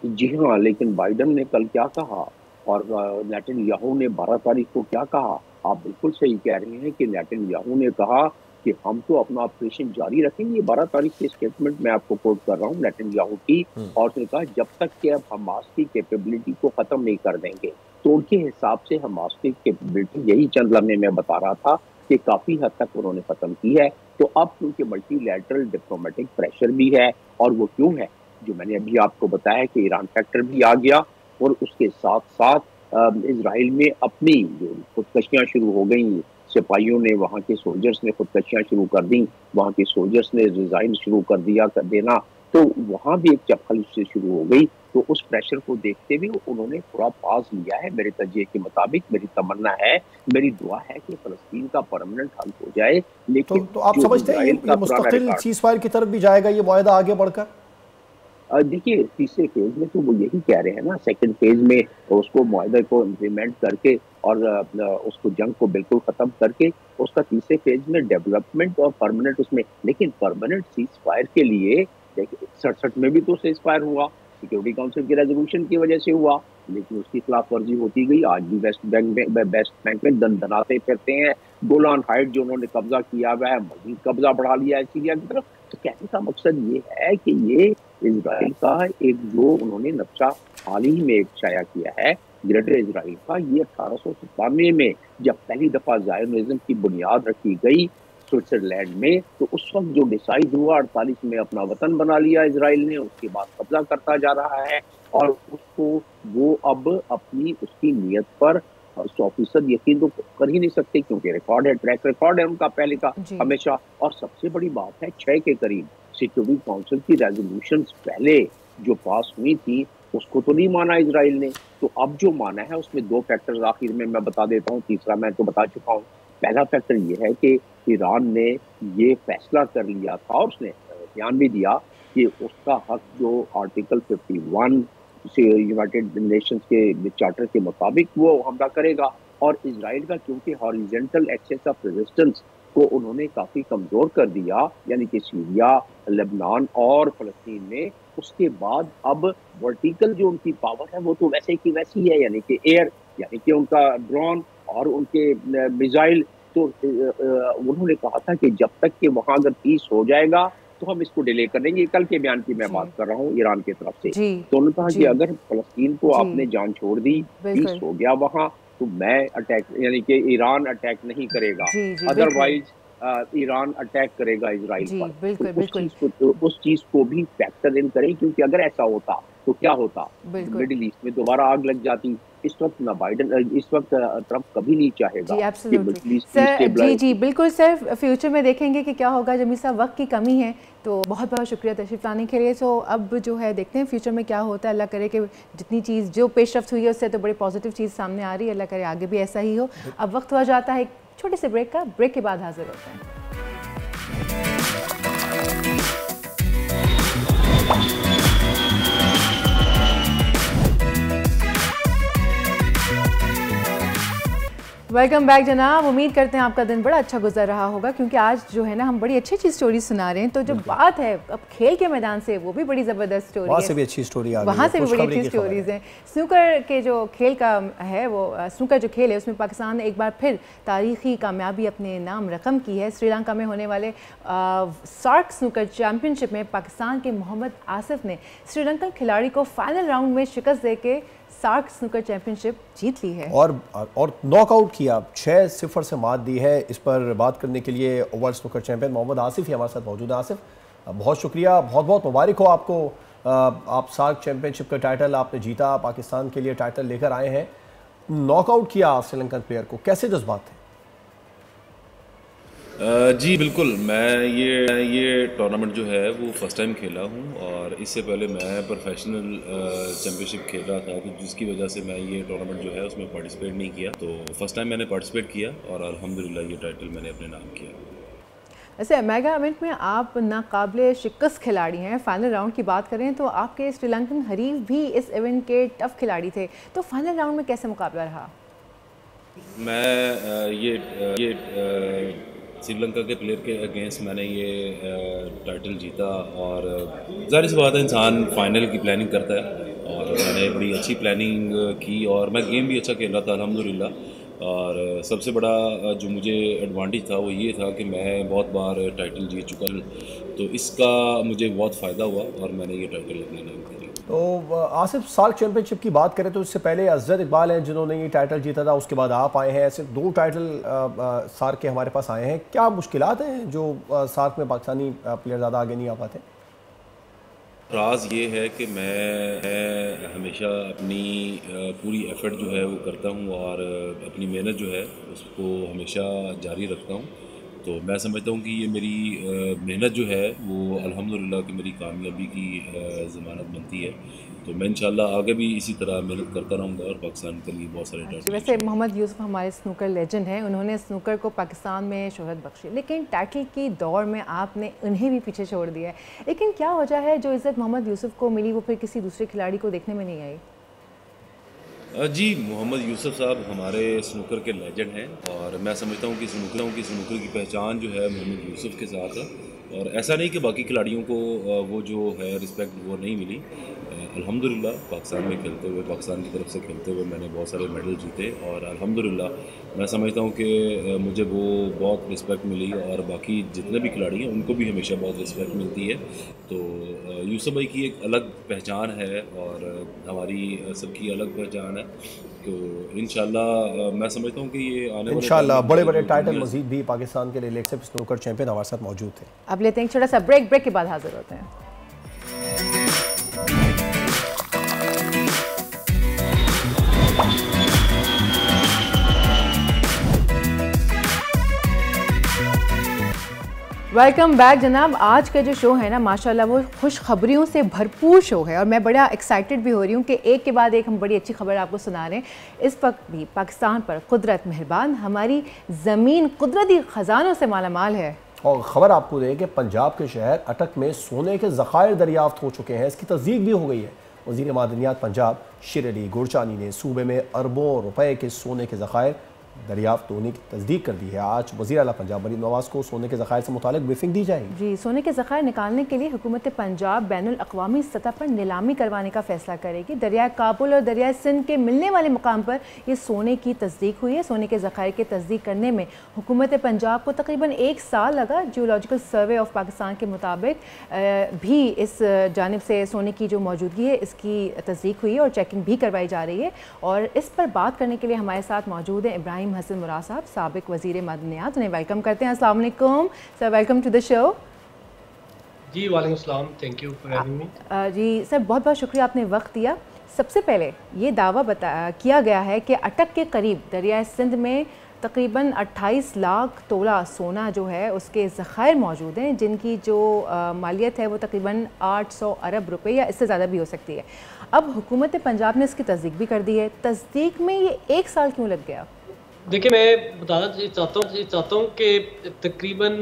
जी हाँ, लेकिन बाइडन ने कल क्या कहा और नेतन्याहू ने 12 तारीख को क्या कहा? आप बिल्कुल सही कह रहे हैं कि नेतन्याहू ने कहा कि हम तो अपना ऑपरेशन जारी रखेंगे। 12 तारीख की स्टेटमेंट मैं आपको कोट कर रहा हूँ नेतन्याहू की, और उसने कहा जब तक कि अब हमास की कैपेबिलिटी को ख़त्म नहीं कर देंगे। तो उनके हिसाब से हमास की कैपेबिलिटी यही चंद लम्हे में बता रहा था कि काफ़ी हद तक उन्होंने ख़त्म की है। तो अब क्योंकि मल्टीलैटरल डिप्लोमेटिक प्रेशर भी है, और वो क्यों है, जो मैंने अभी आपको बताया कि ईरान फैक्टर भी आ गया, और उसके साथ साथ इजराइल में अपनी जो खुदकशियाँ शुरू हो गई, सिपाहियों ने, वहाँ के सोल्जर्स ने खुदकशियाँ शुरू कर दी, वहाँ के सोल्जर्स ने रिजाइन शुरू कर देना, तो वहाँ भी एक चपखल से शुरू हो गई। तो उस प्रेशर को देखते हुए उन्होंने पूरा पास लिया है। मेरे तजिए के मुताबिक मेरी तमन्ना है, मेरी दुआ है कि फ़लस्तीन का परमानेंट हल हो जाए। लेकिन तो आप समझते हैं ये मुस्तकिल सीज़फायर की तरफ भी जाएगा ये मुआहदा आगे बढ़कर? देखिए, तीसरे फेज में तो वो यही कह रहे हैं ना, सेकंड फेज में उसको मुआहदे को इम्प्लीमेंट करके और उसको जंग को बिल्कुल ख़त्म करके उसका तीसरे फेज में डेवलपमेंट और परमानेंट उसमें। लेकिन परमानेंट सीज फायर के लिए देखिए 67 में भी तो सीज फायर हुआ, सिक्योरिटी काउंसिल की रेजोल्यूशन की वजह से हुआ, लेकिन उसकी खिलाफ वर्जी होती गई। आज भी वेस्ट बैंक में दनाते फिरते हैं। गोलान हाइट जो उन्होंने कब्जा किया हुआ है, मजीद कब्जा बढ़ा लिया है सीरिया की तरफ। तो कहने का मकसद ये है कि ये इजराइल का एक जो उन्होंने नक्शा हाल ही में एक शाया किया है ग्रेटर इजराइल का, ये 1897 में जब पहली दफा ज़ायोनिज़्म की बुनियाद रखी गई, स्विट्जरलैंड में। तो उस वक्त जो डिसाइड हुआ 48 में अपना वतन बना लिया इसराइल ने, उसके बाद कब्जा करता जा रहा है और उसको वो अब अपनी उसकी नीयत पर 100% यकीन तो कर ही नहीं सकते, क्योंकि रिकॉर्ड है, ट्रैक रिकॉर्ड है उनका पहले का हमेशा। और सबसे बड़ी बात है 6 के करीब सिक्योरिटी काउंसिल की रेजोल्यूशंस पहले जो पास हुई थी उसको तो नहीं माना इसराइल ने। तो अब जो माना है उसमें 2 फैक्टर्स आखिर में मैं बता देता हूँ, तीसरा मैं तो बता चुका हूँ। पहला फैक्टर ये है कि ईरान ने ये फैसला कर लिया था और उसने ध्यान भी दिया कि उसका हक जो आर्टिकल 51 से यूनाइटेड नेशंस के चार्टर के मुताबिक वो हमला करेगा। और इसराइल का क्योंकि हॉरिजॉन्टल एक्सेस ऑफ रेजिस्टेंस को उन्होंने काफ़ी कमज़ोर कर दिया, यानी कि सीरिया, लेबनान और फ़लस्तीन में, उसके बाद अब वर्टिकल जो उनकी पावर है वो तो वैसे की वैसी है, यानी कि एयर, यानी कि उनका ड्रोन और उनके मिसाइल। तो उन्होंने कहा था कि जब तक कि वहाँ अगर पीस हो जाएगा तो हम इसको डिले कर देंगे। कल के बयान की मैं बात कर रहा हूँ ईरान की तरफ से। तो उन्होंने कहा कि अगर फ़लस्तीन को आपने जान छोड़ दी, पीस हो गया वहाँ, तो मैं अटैक, यानी कि ईरान अटैक नहीं करेगा, अदरवाइज ईरान अटैक करेगा इसराइल पर। तो उस चीज को भी फैक्टर इन करें, क्योंकि अगर ऐसा होता तो क्या होता, मिडिल ईस्ट में दोबारा आग लग जाती। इस वक्त ना बाइडन, इस वक्त ट्रंप कभी नहीं चाहेगा कि मिडिल ईस्ट सर। जी बिल्कुल सर, फ्यूचर में देखेंगे कि क्या होगा। जमील साहब, वक्त की कमी है, तो बहुत बहुत शुक्रिया तशरीफ लाने के लिए। तो अब जो है देखते हैं फ्यूचर में क्या होता है। अल्लाह करे कि जितनी चीज़ जो पेशरफ्त हुई है उससे तो बड़ी पॉजिटिव चीज़ सामने आ रही है, अल्लाह करे आगे भी ऐसा ही हो। अब वक्त हो जाता है एक छोटे से ब्रेक का, ब्रेक के बाद हाजिर होते हैं। वेलकम बैक जनाब। उम्मीद करते हैं आपका दिन बड़ा अच्छा गुजर रहा होगा, क्योंकि आज जो है ना हम बड़ी अच्छी अच्छी स्टोरी सुना रहे हैं। तो जो बात है अब खेल के मैदान से, वो भी बड़ी ज़बरदस्त स्टोरी है, वहाँ से भी अच्छी स्टोरी आ गई, वहाँ से भी बड़ी अच्छी स्टोरीज़ हैं। स्नूकर के जो खेल का है, वो स्नूकर जो खेल है उसमें पाकिस्तान ने एक बार फिर तारीखी कामयाबी अपने नाम रकम की है। श्रीलंका में होने वाले सार्क स्नूकर चैम्पियनशिप में पाकिस्तान के मोहम्मद आसिफ ने श्रीलंकन खिलाड़ी को फाइनल राउंड में शिकस्त दे के सार्क स्नूकर चैंपियनशिप जीत ली है और नॉकआउट किया, 6-0 से मात दी है। इस पर बात करने के लिए world snooker champion Mohammad Asif ही हमारे साथ मौजूद है। आसिफ, बहुत शुक्रिया, बहुत बहुत मुबारक हो आपको। आप सार्क चैंपियनशिप का टाइटल आपने जीता, पाकिस्तान के लिए टाइटल लेकर आए हैं, नॉकआउट किया श्रीलंकन प्लेयर को, कैसे जज्बात थे? जी बिल्कुल, मैं ये टूर्नामेंट जो है वो फ़र्स्ट टाइम खेला हूँ, और इससे पहले मैं प्रोफेशनल चैम्पियनशिप खेल रहा था, तो जिसकी वजह से मैं ये टूर्नामेंट जो है उसमें पार्टिसिपेट नहीं किया। तो फर्स्ट टाइम मैंने पार्टिसिपेट किया और अल्हम्दुलिल्लाह ये टाइटल मैंने अपने नाम किया। वैसे मेगा इवेंट में आप नाकाबिले शिकस्त खिलाड़ी हैं। फाइनल राउंड की बात करें तो आपके श्रीलंकन हरीफ भी इस इवेंट के टफ खिलाड़ी थे, तो फाइनल राउंड में कैसे मुकाबला रहा? मैं ये श्रीलंका के प्लेयर के अगेंस्ट मैंने ये टाइटल जीता, और ज़ाहिर सी बात है इंसान फाइनल की प्लानिंग करता है, और मैंने बड़ी अच्छी प्लानिंग की और मैं गेम भी अच्छा खेल रहा था अल्हम्दुलिल्लाह। और सबसे बड़ा जो मुझे एडवांटेज था वो ये था कि मैं बहुत बार टाइटल जीत चुका हूँ, तो इसका मुझे बहुत फ़ायदा हुआ और मैंने ये टाइटल अपने नाम किया। तो आसिफ, सार्क चैंपियनशिप की बात करें तो इससे पहले अजहर इकबाल हैं जिन्होंने ये टाइटल जीता था, उसके बाद आप आए हैं, ऐसे 2 टाइटल सार्क के हमारे पास आए हैं। क्या मुश्किलात हैं जो सार्क में पाकिस्तानी प्लेयर ज़्यादा आगे नहीं आ पाते? राज ये है कि मैं हमेशा अपनी पूरी एफर्ट जो है वो करता हूँ और अपनी मेहनत जो है उसको हमेशा जारी रखता हूँ। तो मैं समझता हूँ कि ये मेरी मेहनत जो है वो अल्हम्दुलिल्लाह कि मेरी कामयाबी की ज़मानत बनती है। तो मैं इंशाल्लाह आगे भी इसी तरह मेहनत करता रहूँगा और पाकिस्तान के लिए बहुत सारे टाइटल। वैसे मोहम्मद यूसुफ हमारे स्नूकर लेजेंड हैं, उन्होंने स्नूकर को पाकिस्तान में शोहरत बख्शी, लेकिन टाइटल की दौड़ में आपने उन्हें भी पीछे छोड़ दिया है। लेकिन क्या वजह है जो इज़्ज़त मोहम्मद यूसुफ को मिली वो फिर किसी दूसरे खिलाड़ी को देखने में नहीं आई? जी, मोहम्मद यूसुफ साहब हमारे स्नूकर के लेजेंड हैं, और मैं समझता हूँ कि स्नूकर की पहचान जो है मोहम्मद यूसुफ के साथ है, और ऐसा नहीं कि बाकी खिलाड़ियों को वो जो है रिस्पेक्ट वो नहीं मिली। अल्हम्दुलिल्लाह पाकिस्तान में खेलते हुए, पाकिस्तान की तरफ से खेलते हुए मैंने बहुत सारे मेडल जीते, और अल्हम्दुलिल्लाह मैं समझता हूँ कि मुझे वो बहुत रिस्पेक्ट मिली, और बाकी जितने भी खिलाड़ी हैं उनको भी हमेशा बहुत रिस्पेक्ट मिलती है। तो यूसुफ भाई की एक अलग पहचान है और हमारी सबकी अलग पहचान है। तो इंशाल्लाह मैं समझता हूँ कि ये आने वाले इंशाल्लाह बड़े बड़े टाइटल मजीद भी पाकिस्तान के लिए लेग स्नूकर चैंपियन हमारे साथ मौजूद थे। अब लेते हैं एक छोटा सा ब्रेक के बाद हाजिर होते हैं। वेलकम बैक जनाब। आज का जो शो है ना माशाल्लाह वो खुशखबरियों से भरपूर शो है और मैं बड़ा एक्साइटेड भी हो रही हूँ कि एक के बाद एक हम बड़ी अच्छी खबर आपको सुना रहे हैं। इस वक्त भी पाकिस्तान पर कुदरत मेहरबान, हमारी ज़मीन कुदरती ख़जानों से मालामाल है। और ख़बर आपको दे कि पंजाब के शहर अटक में सोने के ज़खायर दरियाफ्त हो चुके हैं। इसकी तस्दीक भी हो गई है। वज़ीर मादनियात पंजाब शेर अली गुरचानी ने सूबे में अरबों रुपए के सोने के ज़खायर दरियाफ्त होने की तस्दीक कर दी है। आज वज़ीर आला पंजाब मरीम नवाज़ को सोने के ज़खायर से मुतालिक ब्रीफिंग दी जाएगी। जी, सोने के ज़खायर निकालने के लिए हुकूमत पंजाब बैनुल अक़वामी सतह पर नीलामी करवाने का फैसला करेगी। दरिया काबुल और दरिया सिंध के मिलने वाले मुकाम पर ये सोने की तस्दीक हुई है। सोने के ज़खायर की तस्दीक करने में हुकूमत पंजाब को तकरीबन 1 साल लगा। जियोलॉजिकल सर्वे ऑफ पाकिस्तान के मुताबिक भी इस जानिब से सोने की जो मौजूदगी है इसकी तस्दीक हुई है और चेकिंग भी करवाई जा रही है। और इस पर बात करने के लिए हमारे साथ मौजूद हैं इब्राहिम हसन मुराद साहब, साबिक वज़ीर मादनियात। उन्हें वेलकम करते हैं। अस्सलाम वालेकुम sir, welcome to the show. जी वालेकुम अस्सलाम, thank you for having me. जी सर, बहुत बहुत शुक्रिया आपने वक्त दिया। सबसे पहले ये दावा किया गया है कि अटक के करीब दरिया सिंध में तकरीबन 28 लाख तोला सोना जो है उसके ज़खायर मौजूद हैं, जिनकी जो मालियत है वो तकरीबन 800 अरब रुपए या इससे ज़्यादा भी हो सकती है। अब हुकूमत पंजाब ने इसकी तस्दीक भी कर दी है। तस्दीक में ये 1 साल क्यों लग गया? देखिए, मैं बताना चाहता हूँ कि तकरीबन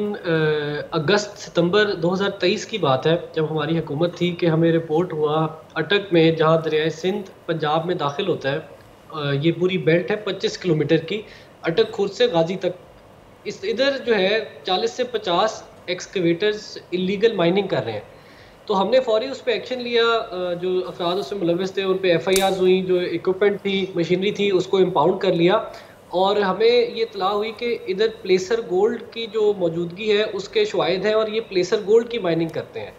अगस्त सितंबर 2023 की बात है, जब हमारी हुकूमत थी कि हमें रिपोर्ट हुआ अटक में, जहाँ दरिया सिंध पंजाब में दाखिल होता है। ये पूरी बेल्ट है 25 किलोमीटर की, अटक खुर्द से गाजी तक। इधर जो है 40 से 50 एक्सकेवेटर्स इलीगल माइनिंग कर रहे हैं। तो हमने फौरी उस पर एक्शन लिया। जो अफराद उसमें मुलविस थे उन पर FIRs हुई, जो इक्विपमेंट थी, मशीनरी थी, उसको इम्पाउंड कर लिया। और हमें ये इत्तला हुई कि इधर प्लेसर गोल्ड की जो मौजूदगी है उसके शवाहिद हैं और ये प्लेसर गोल्ड की माइनिंग करते हैं।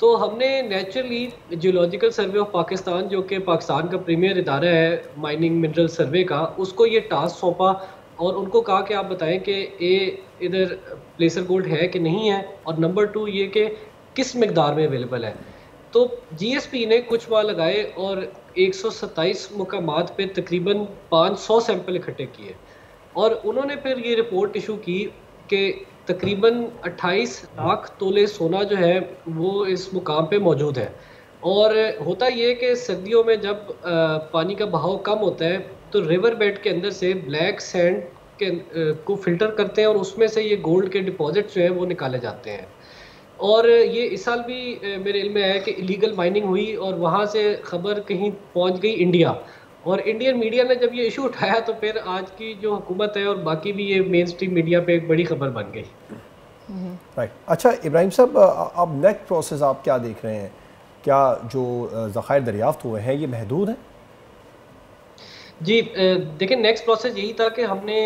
तो हमने naturally geological survey of Pakistan, जो कि पाकिस्तान का प्रीमियर इदारा है माइनिंग मिनरल सर्वे का, उसको ये टास्क सौंपा और उनको कहा कि आप बताएं कि इधर प्लेसर गोल्ड है कि नहीं है, और नंबर 2 ये कि किस मिकदार में अवेलेबल है। तो GSP ने कुछ माह लगाए और 127 मुकामात पे तकरीबन 500 सैंपल इकट्ठे किए और उन्होंने फिर ये रिपोर्ट इशू की कि तकरीबन 28 लाख तोले सोना जो है वो इस मुकाम पे मौजूद है। और होता ये कि सर्दियों में जब पानी का बहाव कम होता है तो रिवर बेड के अंदर से ब्लैक सैंड को फिल्टर करते हैं और उसमें से ये गोल्ड के डिपॉजिट जो हैं वो निकाले जाते हैं। और ये इस साल भी मेरे इल्म में है कि इलीगल माइनिंग हुई और वहाँ से खबर कहीं पहुँच गई इंडिया, और इंडियन मीडिया ने जब ये इशू उठाया तो फिर आज की जो हुकूमत है और बाकी भी ये मेन स्ट्रीम मीडिया पे एक बड़ी खबर बन गई। राइट। अच्छा इब्राहिम साहब, अब नेक्स्ट प्रोसेस आप क्या देख रहे हैं? क्या जो ज़खायर दरियाफ्त हुए हैं ये महदूद हैं? जी देखिए, नेक्स्ट प्रोसेस यही था कि हमने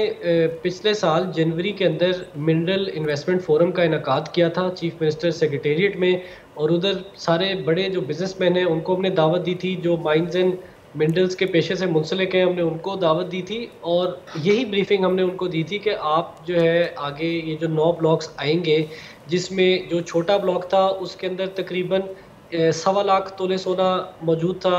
पिछले साल जनवरी के अंदर मिनरल इन्वेस्टमेंट फोरम का इनकाद किया था चीफ मिनिस्टर सेक्रेटेरिएट में, और उधर सारे बड़े जो बिजनेसमैन हैं उनको हमने दावत दी थी, जो माइंस एंड मिनरल्स के पेशे से मुंसलिक हैं हमने उनको दावत दी थी। और यही ब्रीफिंग हमने उनको दी थी कि आप जो है आगे ये जो 9 ब्लॉक्स आएंगे, जिसमें जो छोटा ब्लॉक था उसके अंदर तकरीबन 1.25 लाख तोले सोना मौजूद था,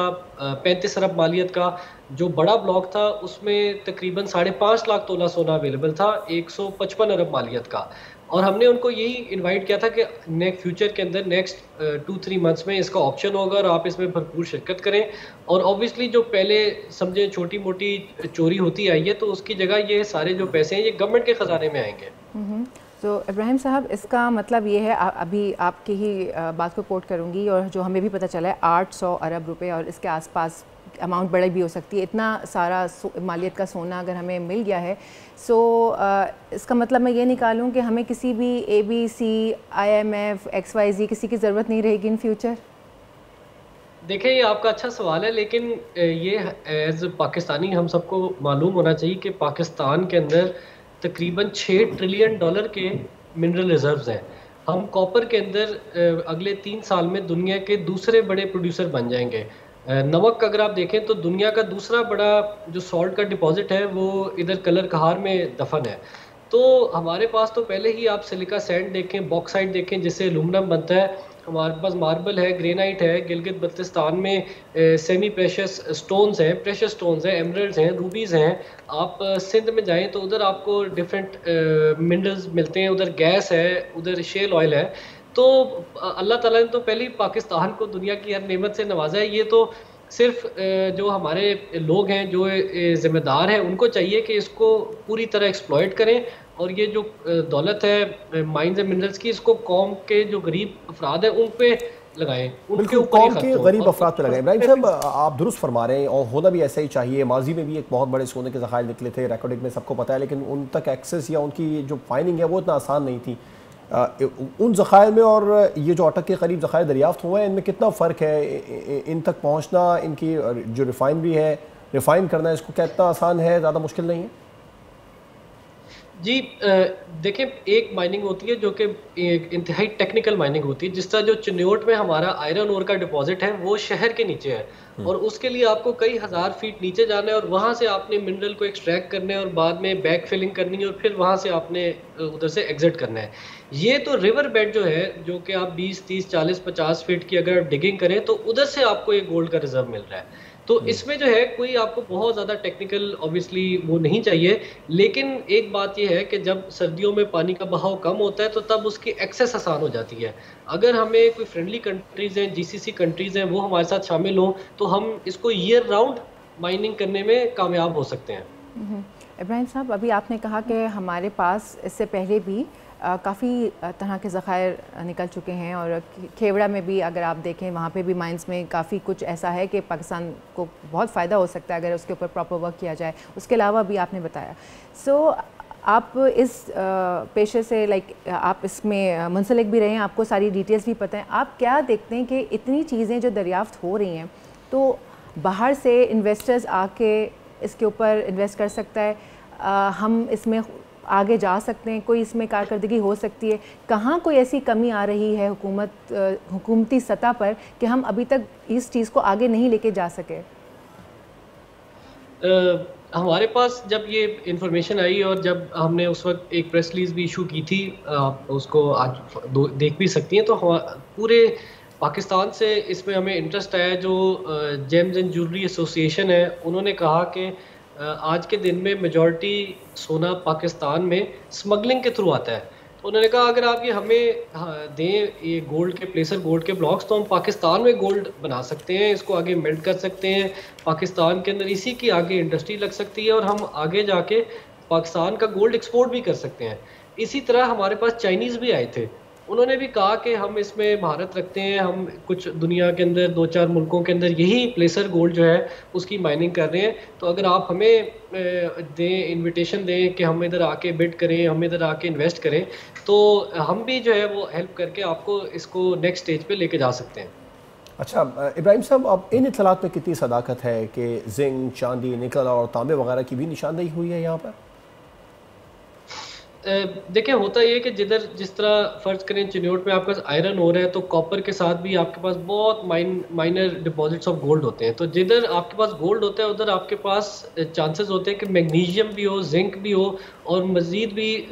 35 अरब मालियत का। जो बड़ा ब्लॉक था उसमें तकरीबन 5.5 लाख तोला सोना अवेलेबल था, 155 अरब मालियत का। और हमने उनको यही इनवाइट किया था कि नेक्स्ट फ्यूचर के अंदर नेक्स्ट 2-3 मंथ्स में इसका ऑप्शन होगा और आप इसमें भरपूर शिरकत करें। और ऑब्वियसली जो पहले समझे छोटी मोटी चोरी होती आई है, तो उसकी जगह ये सारे जो पैसे हैं ये गवर्नमेंट के ख़जाने में आएंगे। तो इब्राहिम साहब, इसका मतलब ये है, अभी आपकी ही बात को कोट करूँगी, और जो हमें भी पता चला है 800 अरब रुपए और इसके आसपास अमाउंट बड़ी भी हो सकती है। इतना सारा मालियत का सोना अगर हमें मिल गया है, सो इसका मतलब मैं ये निकालूं कि हमें किसी भी ABC, IMF, XYZ किसी की ज़रूरत नहीं रहेगी इन फ्यूचर? देखिए, ये आपका अच्छा सवाल है, लेकिन ये एज पाकिस्तानी हम सबको मालूम होना चाहिए कि पाकिस्तान के अंदर तकरीबन $6 ट्रिलियन के मिनरल रिजर्व्स हैं। हम कॉपर के अंदर अगले 3 साल में दुनिया के दूसरे बड़े प्रोड्यूसर बन जाएंगे। नमक अगर आप देखें तो दुनिया का दूसरा बड़ा जो सॉल्ट का डिपॉजिट है वो इधर कलर कहार में दफन है। तो हमारे पास तो पहले ही आप सिलिका सैंड देखें, बॉक्साइट देखें जिससे एलुमिनियम बनता है, हमारे पास मार्बल है, ग्रेनाइट है, गिलगित बल्तिस्तान में सेमी प्रेशस स्टोन्स हैं, प्रेशस स्टोन्स हैं, एमरल्ड्स हैं, रूबीज़ हैं। आप सिंध में जाएं तो उधर आपको डिफरेंट मिनरल्स मिलते हैं, उधर गैस है, उधर शेल ऑयल है। तो अल्लाह ताला ने तो पहले ही पाकिस्तान को दुनिया की हर नेमत से नवाजा है। ये तो सिर्फ जो हमारे लोग हैं, जो ज़िम्मेदार हैं, उनको चाहिए कि इसको पूरी तरह एक्सप्लॉइट करें और ये जो दौलत है माइंस एंड मिनरल्स की, इसको कौम के जो गरीब अफराद हैं उन पे लगाएं, उनके ऊपर कौम के गरीब अफराद पे लगाएं। इब्राहिम साहब, आप दुरुस्त फरमा रहे हैं और होना भी ऐसा ही चाहिए। माजी में भी एक बहुत बड़े सोने के ज़खायर निकले थे, रिकॉर्डिंग में सबको पता है, लेकिन उन तक एक्सेस या उनकी जो फाइनिंग है वो इतना आसान नहीं थी। उन ज़खायर में और ये जो अटक के करीब ज़खायर दरियाफ्त हुए हैं, इनमें कितना फ़र्क है? इन तक पहुँचना, इनकी जो रिफाइनरी है, रिफाइन करना, इसको क्या इतना आसान है, ज़्यादा मुश्किल नहीं है? जी देखें, एक माइनिंग होती है जो कि इंतहाई टेक्निकल माइनिंग होती है। जिस तरह जो चिन्योट में हमारा आयरन ओर का डिपॉजिट है वो शहर के नीचे है और उसके लिए आपको कई हज़ार फीट नीचे जाना है और वहाँ से आपने मिनरल को एक्सट्रैक्ट करना है और बाद में बैक फिलिंग करनी है और फिर वहाँ से आपने उधर से एग्जिट करना है। ये तो रिवर बेड जो है, जो कि आप 20, 30, 40, 50 फीट की अगर डिगिंग करें तो उधर से आपको एक गोल्ड का रिजर्व मिल रहा है। तो इसमें जो है कोई आपको बहुत ज़्यादा टेक्निकल ऑब्वियसली वो नहीं चाहिए, लेकिन एक बात ये है कि जब सर्दियों में पानी का बहाव कम होता है तो तब उसकी एक्सेस आसान हो जाती है। अगर हमें कोई फ्रेंडली कंट्रीज़ हैं, जीसीसी कंट्रीज़ हैं, वो हमारे साथ शामिल हों तो हम इसको ईयर राउंड माइनिंग करने में कामयाब हो सकते हैं। इब्राहिम साहब, अभी आपने कहा कि हमारे पास इससे पहले भी काफ़ी तरह के ज़खायर निकल चुके हैं और खेवड़ा में भी अगर आप देखें वहाँ पे भी माइंस में काफ़ी कुछ ऐसा है कि पाकिस्तान को बहुत फ़ायदा हो सकता है अगर उसके ऊपर प्रॉपर वर्क किया जाए। उसके अलावा भी आपने बताया। सो आप इस पेशे से आप इसमें मुंसलिक भी रहे हैं, आपको सारी डिटेल्स भी पता है। आप क्या देखते हैं कि इतनी चीज़ें जो दरियाफ्त हो रही हैं तो बाहर से इन्वेस्टर्स आके इसके ऊपर इन्वेस्ट कर सकता है, हम इसमें आगे जा सकते हैं, कोई इसमें कारकर्दगी हो सकती है? कहाँ कोई ऐसी कमी आ रही है हुकूमती सतह पर कि हम अभी तक इस चीज़ को आगे नहीं लेके जा सके? हमारे पास जब ये इंफॉर्मेशन आई और जब हमने उस वक्त एक प्रेस रिलीज भी इशू की थी, आप उसको आज देख भी सकती हैं, तो पूरे पाकिस्तान से इसमें हमें इंटरेस्ट आया। जो जेम्स एंड ज्वेलरी एसोसिएशन है, उन्होंने कहा कि आज के दिन में मेजॉरिटी सोना पाकिस्तान में स्मगलिंग के थ्रू आता है। तो उन्होंने कहा अगर आप ये हमें दें ये गोल्ड के प्लेसर गोल्ड के ब्लॉक्स, तो हम पाकिस्तान में गोल्ड बना सकते हैं, इसको आगे मेल्ट कर सकते हैं, पाकिस्तान के अंदर इसी की आगे इंडस्ट्री लग सकती है और हम आगे जाके पाकिस्तान का गोल्ड एक्सपोर्ट भी कर सकते हैं। इसी तरह हमारे पास चाइनीज़ भी आए थे, उन्होंने भी कहा कि हम इसमें महारत रखते हैं, हम कुछ दुनिया के अंदर 2-4 मुल्कों के अंदर यही प्लेसर गोल्ड जो है उसकी माइनिंग कर रहे हैं। तो अगर आप हमें दें, इनविटेशन दें कि हम इधर आके बिड करें, हम इधर आके इन्वेस्ट करें, तो हम भी जो है वो हेल्प करके आपको इसको नेक्स्ट स्टेज पे लेके जा सकते हैं। अच्छा इब्राहिम साहब, अब इन इत्तलात में कितनी सदाकत है कि जिंक, चांदी, निकल और तांबे वगैरह की भी निशानदेही हुई है यहाँ पर? देखिए, होता ये कि जिस तरह फर्ज करें चिन्योट में आपके पास आयरन ओर है, तो कॉपर के साथ भी आपके पास बहुत माइनर डिपॉजिट्स ऑफ गोल्ड होते हैं। तो जिधर आपके पास गोल्ड होता है उधर आपके पास चांसेस होते हैं कि मैग्नीशियम भी हो, जिंक भी हो और मज़ीद भी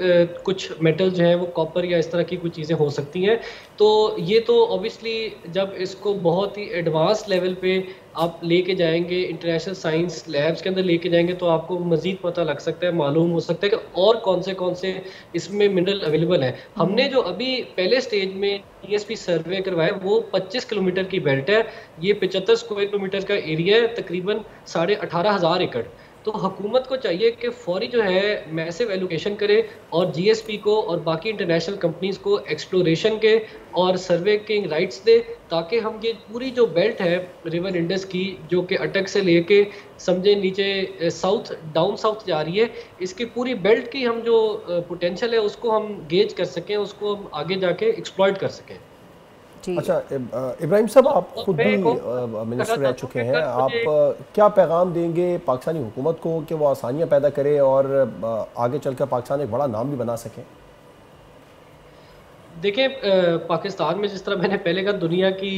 कुछ मेटल जो हैं वो कॉपर या इस तरह की कुछ चीज़ें हो सकती हैं। तो ये तो ऑब्वियसली जब इसको बहुत ही एडवांस लेवल पे आप लेके जाएंगे, इंटरनेशनल साइंस लैब्स के अंदर लेके जाएंगे, तो आपको मज़ीद पता लग सकता है, मालूम हो सकता है कि और कौन से इसमें मिनरल अवेलेबल है। हमने जो अभी पहले स्टेज में टीएसपी सर्वे करवाया वो 25 किलोमीटर की बेल्ट है, ये 75 स्क्वायर किलोमीटर का एरिया है, तकरीबन 18,500 एकड़। तो हुकूमत को चाहिए कि फौरी जो है मैसिव एलोकेशन करे और जीएसपी को और बाकी इंटरनेशनल कंपनीज को एक्सप्लोरेशन के और सर्वे के राइट्स दे, ताकि हम ये पूरी जो बेल्ट है रिवर इंडस की, जो कि अटक से लेके समझे नीचे साउथ डाउन साउथ जा रही है, इसकी पूरी बेल्ट की हम जो पोटेंशियल है उसको हम गेज कर सकें, उसको हम आगे जाके एक्सप्लॉइट कर सकें। अच्छा इब्राहिम साहब, आप खुद भी मिनिस्टर रह चुके हैं, आप क्या पैगाम देंगे पाकिस्तानी हुकूमत को कि वो आसानियाँ पैदा करे और आगे चलकर पाकिस्तान एक बड़ा नाम भी बना सके? देखें पाकिस्तान में जिस तरह मैंने पहले कहा, दुनिया की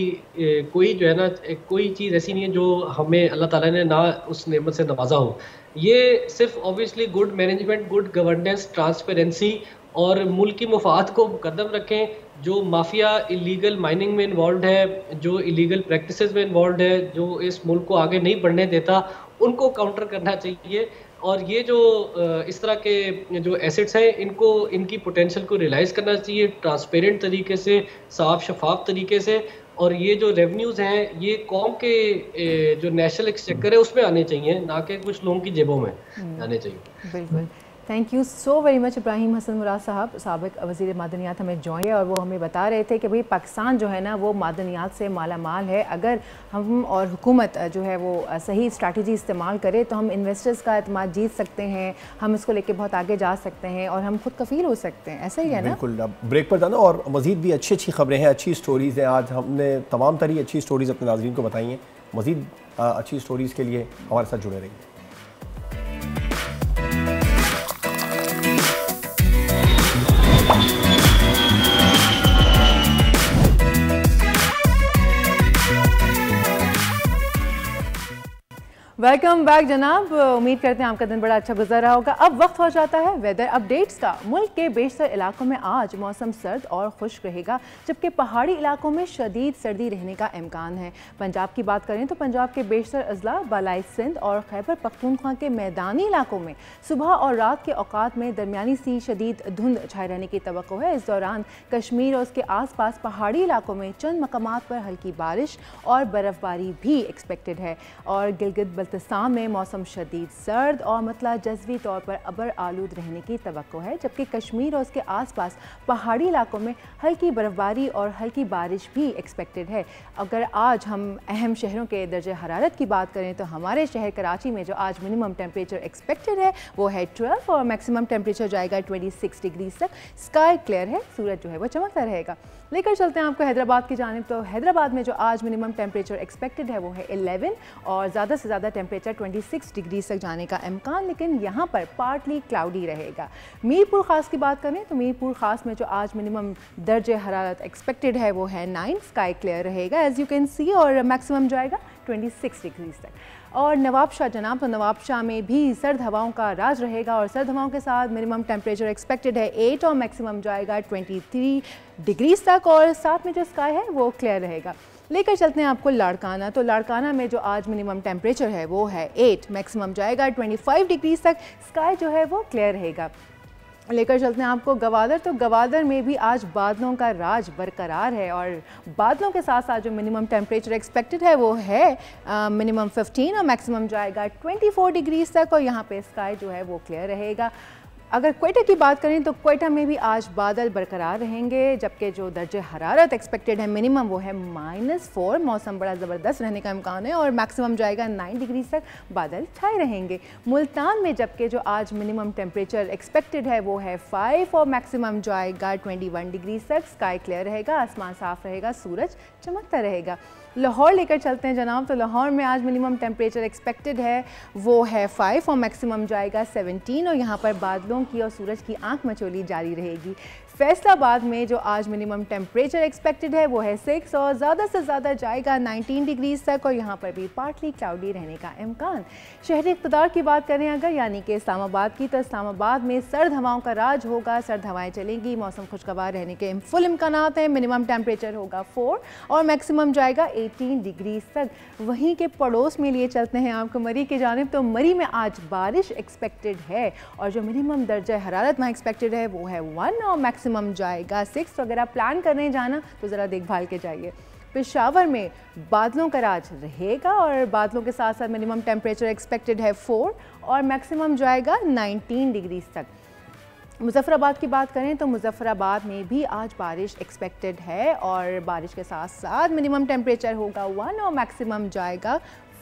कोई जो है ना, कोई चीज़ ऐसी नहीं है जो हमें अल्लाह ताला ने ना उस नेमत से नवाजा हो। ये सिर्फ obviously good management, good governance, transparency और मुल्क की मुफाद को मुकद्दम रखें। जो माफिया इलीगल माइनिंग में इन्वॉल्व है, जो इलीगल प्रैक्टिसेस में इन्वॉल्व है, जो इस मुल्क को आगे नहीं बढ़ने देता, उनको काउंटर करना चाहिए। और ये जो इस तरह के जो एसेट्स हैं, इनको इनकी पोटेंशियल को रियलाइज़ करना चाहिए ट्रांसपेरेंट तरीके से, साफ शफाफ तरीके से। और ये जो रेवेन्यूज़ हैं ये कौम के जो नेशनल एक्सचेकर है उसमें आने चाहिए, ना कि कुछ लोगों की जेबों में आने चाहिए। बिल्कुल, thank you so very much Ibrahim Hasan Murad sahab, साबिक वज़ीर मादनियात हमें ज्वाइन है और वो हमें बता रहे थे कि भाई पाकिस्तान जो है ना वो मादनियात से माला माल है। अगर हम और हुकूमत जो है वो सही स्ट्रैटेजी इस्तेमाल करे तो हम इन्वेस्टर्स का एतमाद जीत सकते हैं, हम इसको लेके बहुत आगे जा सकते हैं और हम खुद कफ़ील हो सकते हैं। ऐसा ही है ना? बिल्कुल। अब ब्रेक पर जाना और मज़ीद भी अच्छी अच्छी खबरें हैं, अच्छी स्टोरीज़ हैं। आज हमने तमाम तरी अच्छी स्टोरीज़ अपने नाज़रीन को बताई हैं। मज़ीद अच्छी स्टोरीज़ के लिए हमारे साथ जुड़े रहिए। वेलकम बैक जनाब, उम्मीद करते हैं आपका दिन बड़ा अच्छा गुजर रहा होगा। अब वक्त हो जाता है वेदर अपडेट्स का। मुल्क के बेशतर इलाकों में आज मौसम सर्द और खुश्क रहेगा, जबकि पहाड़ी इलाकों में शदीद सर्दी रहने का इम्कान है। पंजाब की बात करें तो पंजाब के बेशतर अजला, बालाई सिंध और खैबर पख्तूनख्वा के मैदानी इलाकों में सुबह और रात के औकात में दरमियानी सी शदीद धुंध छाए रहने की तवक्को है। इस दौरान कश्मीर और उसके आस पास पहाड़ी इलाकों में चंद मकामात पर हल्की बारिश और बर्फबारी भी एक्सपेक्टेड है। और गिलगित बल्तिस्तान में मौसम शदीद सर्द और मतला जज़वी तौर पर अबर आलूद रहने की तवक्को है, जबकि कश्मीर और उसके आसपास पहाड़ी इलाकों में हल्की बर्फबारी और हल्की बारिश भी एक्सपेक्टेड है। अगर आज हम अहम शहरों के दर्जे हरारत की बात करें तो हमारे शहर कराची में जो आज मिनिमम टेम्परेचर एक्सपेक्टेड है वो है 12 और मैक्सिमम टेम्परेचर जाएगा 26 डिग्री तक। स्काई क्लियर है, सूरज जो है वो चमकता रहेगा। लेकर चलते हैं आपको हैदराबाद की जानिब। तो हैदराबाद में जो आज मिनिमम टेम्परेचर एक्सपेक्टेड है वो है 11 और ज़्यादा से ज़्यादा टेम्परेचर 26 डिग्री तक जाने का इम्कान, लेकिन यहाँ पर पार्टली क्लाउडी रहेगा। मीरपुर ख़ास की बात करें तो मीरपुर ख़ास में जो आज मिनिमम दर्जे हरारत एक्सपेक्टेड है वो है 9, स्काई क्लियर रहेगा एज़ यू कैन सी, और मैक्सिमम जाएगा 26 डिग्री तक। और नवाबशाह जनाब, तो नवाबशाह में भी सर्द हवाओं का राज रहेगा और सर्द हवाओं के साथ मिनिमम टेम्परेचर एक्सपेक्टेड है 8 और मैक्सिमम जाएगा 23 डिग्री तक, और साथ में जो स्काई है वो क्लियर रहेगा। लेकर चलते हैं आपको लाड़काना। तो लाड़काना में जो आज मिनिमम टेम्परेचर है वो है 8, मैक्सिमम जाएगा 25 डिग्री तक, स्काई जो है वो क्लियर रहेगा। लेकर चलते हैं आपको गवादर। तो गवादर में भी आज बादलों का राज बरकरार है और बादलों के साथ साथ जो मिनिमम टेम्परेचर एक्सपेक्टेड है वो है मिनिमम 15 और मैक्सिमम जाएगा 24 डिग्री तक, और यहाँ पे स्काई जो है वो क्लियर रहेगा। अगर क्वेटा की बात करें तो क्वेटा में भी आज बादल बरकरार रहेंगे, जबकि जो दर्जे हरारत एक्सपेक्टेड है मिनिमम वो है -4, मौसम बड़ा ज़बरदस्त रहने का इम्कान है और मैक्सिमम जाएगा 9 डिग्री तक, बादल छाए रहेंगे। मुल्तान में जबकि जो आज मिनिमम टेम्परेचर एक्सपेक्टेड है वो है 5 और मैक्सिमम जाएगा 21 डिग्री तक, स्काई क्लियर रहेगा, आसमान साफ़ रहेगा, सूरज चमकता रहेगा। लाहौर लेकर चलते हैं जनाब। तो लाहौर में आज मिनिमम टेम्परेचर एक्सपेक्टेड है वो है 5 और मैक्सिमम जाएगा 17, और यहाँ पर बादलों की और सूरज की आंख मचोली जारी रहेगी। फैसलाबाद में जो आज मिनिमम टेम्परेचर एक्सपेक्टेड है वो है 6 और ज़्यादा से ज़्यादा जाएगा 19 डिग्री तक, और यहाँ पर भी पार्टली क्लाउडी रहने का इम्कान। शहरी इक़्तिदार की बात करें अगर, यानी कि इस्लामाबाद की, तो इस्लामाबाद में सर्द हवाओं का राज होगा, सर्द हवाएं चलेंगी, मौसम खुशगवार रहने के फुल इम्कानात हैं। मिनिमम टेम्परेचर होगा 4 और मैक्सिमम जाएगा 18 डिग्री तक। वहीं के पड़ोस में लिए चलते हैं आपको मरी की जानिब। तो मरी में आज बारिश एक्सपेक्टेड है और जो मिनिमम दर्जा हरारत वहाँ एक्सपेक्टेड है वो है 1 और मैक्सिमम जाएगा 6। तो अगर आप प्लान करने जाना तो ज़रा देखभाल के जाइए। पेशावर में बादलों का राज रहेगा और बादलों के साथ साथ मिनिमम टेम्परेचर एक्सपेक्टेड है 4 और मैक्सिमम जाएगा 19 डिग्री तक। मुज़फ़्फ़राबाद की बात करें तो मुज़फ़्फ़राबाद में भी आज बारिश एक्सपेक्टेड है और बारिश के साथ साथ मिनिमम टेम्परेचर होगा 1 और मैक्सिमम जाएगा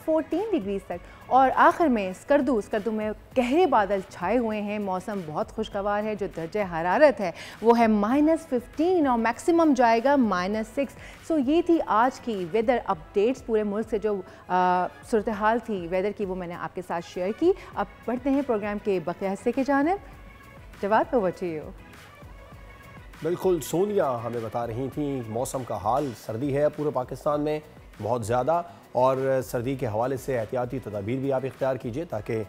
14 डिग्री तक। और आखिर में स्कर्दू में गहरे बादल छाए हुए हैं, मौसम बहुत खुशगवार है, जो दर्जे हरारत है वो है -15 और मैक्सिमम जाएगा -6। सो ये थी आज की वेदर अपडेट्स। पूरे मुल्क से जो सूरत हाल थी वेदर की वो मैंने आपके साथ शेयर की। अब बढ़ते हैं प्रोग्राम के बकिया हिस्से की जानिब। जवाब ओवर टू यू। बिल्कुल, सोनिया हमें बता रही थी मौसम का हाल, सर्दी है पूरे पाकिस्तान में बहुत ज़्यादा, और सर्दी के हवाले से एहतियाती तदाबीर भी आप इख्तियार कीजिए ताकि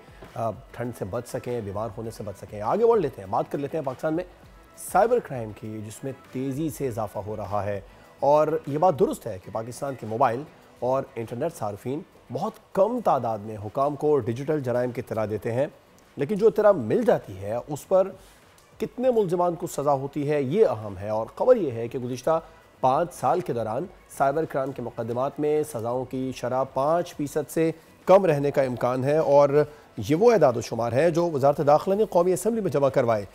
ठंड से बच सकें, बीमार होने से बच सकें। आगे बढ़ लेते हैं, बात कर लेते हैं पाकिस्तान में साइबर क्राइम की, जिसमें तेज़ी से इजाफा हो रहा है। और ये बात दुरुस्त है कि पाकिस्तान के मोबाइल और इंटरनेट सार्फिन बहुत कम तादाद में हुकाम को डिजिटल जराइम की इत्तला देते हैं, लेकिन जो इत्तला मिल जाती है उस पर कितने मुलज़िमान को सज़ा होती है ये अहम है। और ख़बर यह है कि गुज़िश्ता 5 साल के दौरान साइबर क्राइम के मुकदमात में सज़ाओं की शरह 5% से कम रहने का इम्कान है। और ये वो एदाद शुमार है जो वज़ारत दाखिला ने कौमी असम्बली में जमा करवाए।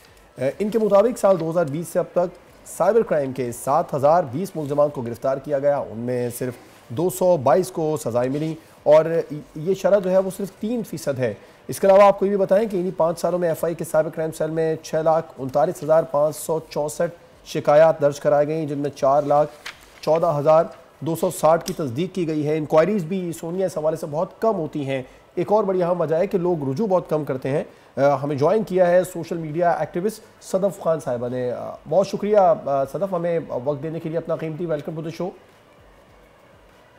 इनके मुताबिक साल 2020 से अब तक साइबर क्राइम के 7020 मुलज़िमान को गिरफ़्तार किया गया, उनमें सिर्फ 222 को सज़ाएँ मिली और ये शरह जो है वो सिर्फ 3% है। इसके अलावा आपको ये भी बताएं कि इन्हीं 5 सालों में FI के साइबर क्राइम सेल में 6,39,564 शिकायत दर्ज कराई गई, जिनमें 4,14,260 की तस्दीक की गई है। इंक्वायरीज़ भी सोनिया इस हवाले से बहुत कम होती हैं। एक और बड़ी अहम वजह है कि लोग रुजू बहुत कम करते हैं। हमें ज्वाइन किया है social media activist Sadaf Khan साहिबा ने। बहुत शुक्रिया सदफ़, हमें वक्त देने के लिए अपना कीमती। Welcome to the show.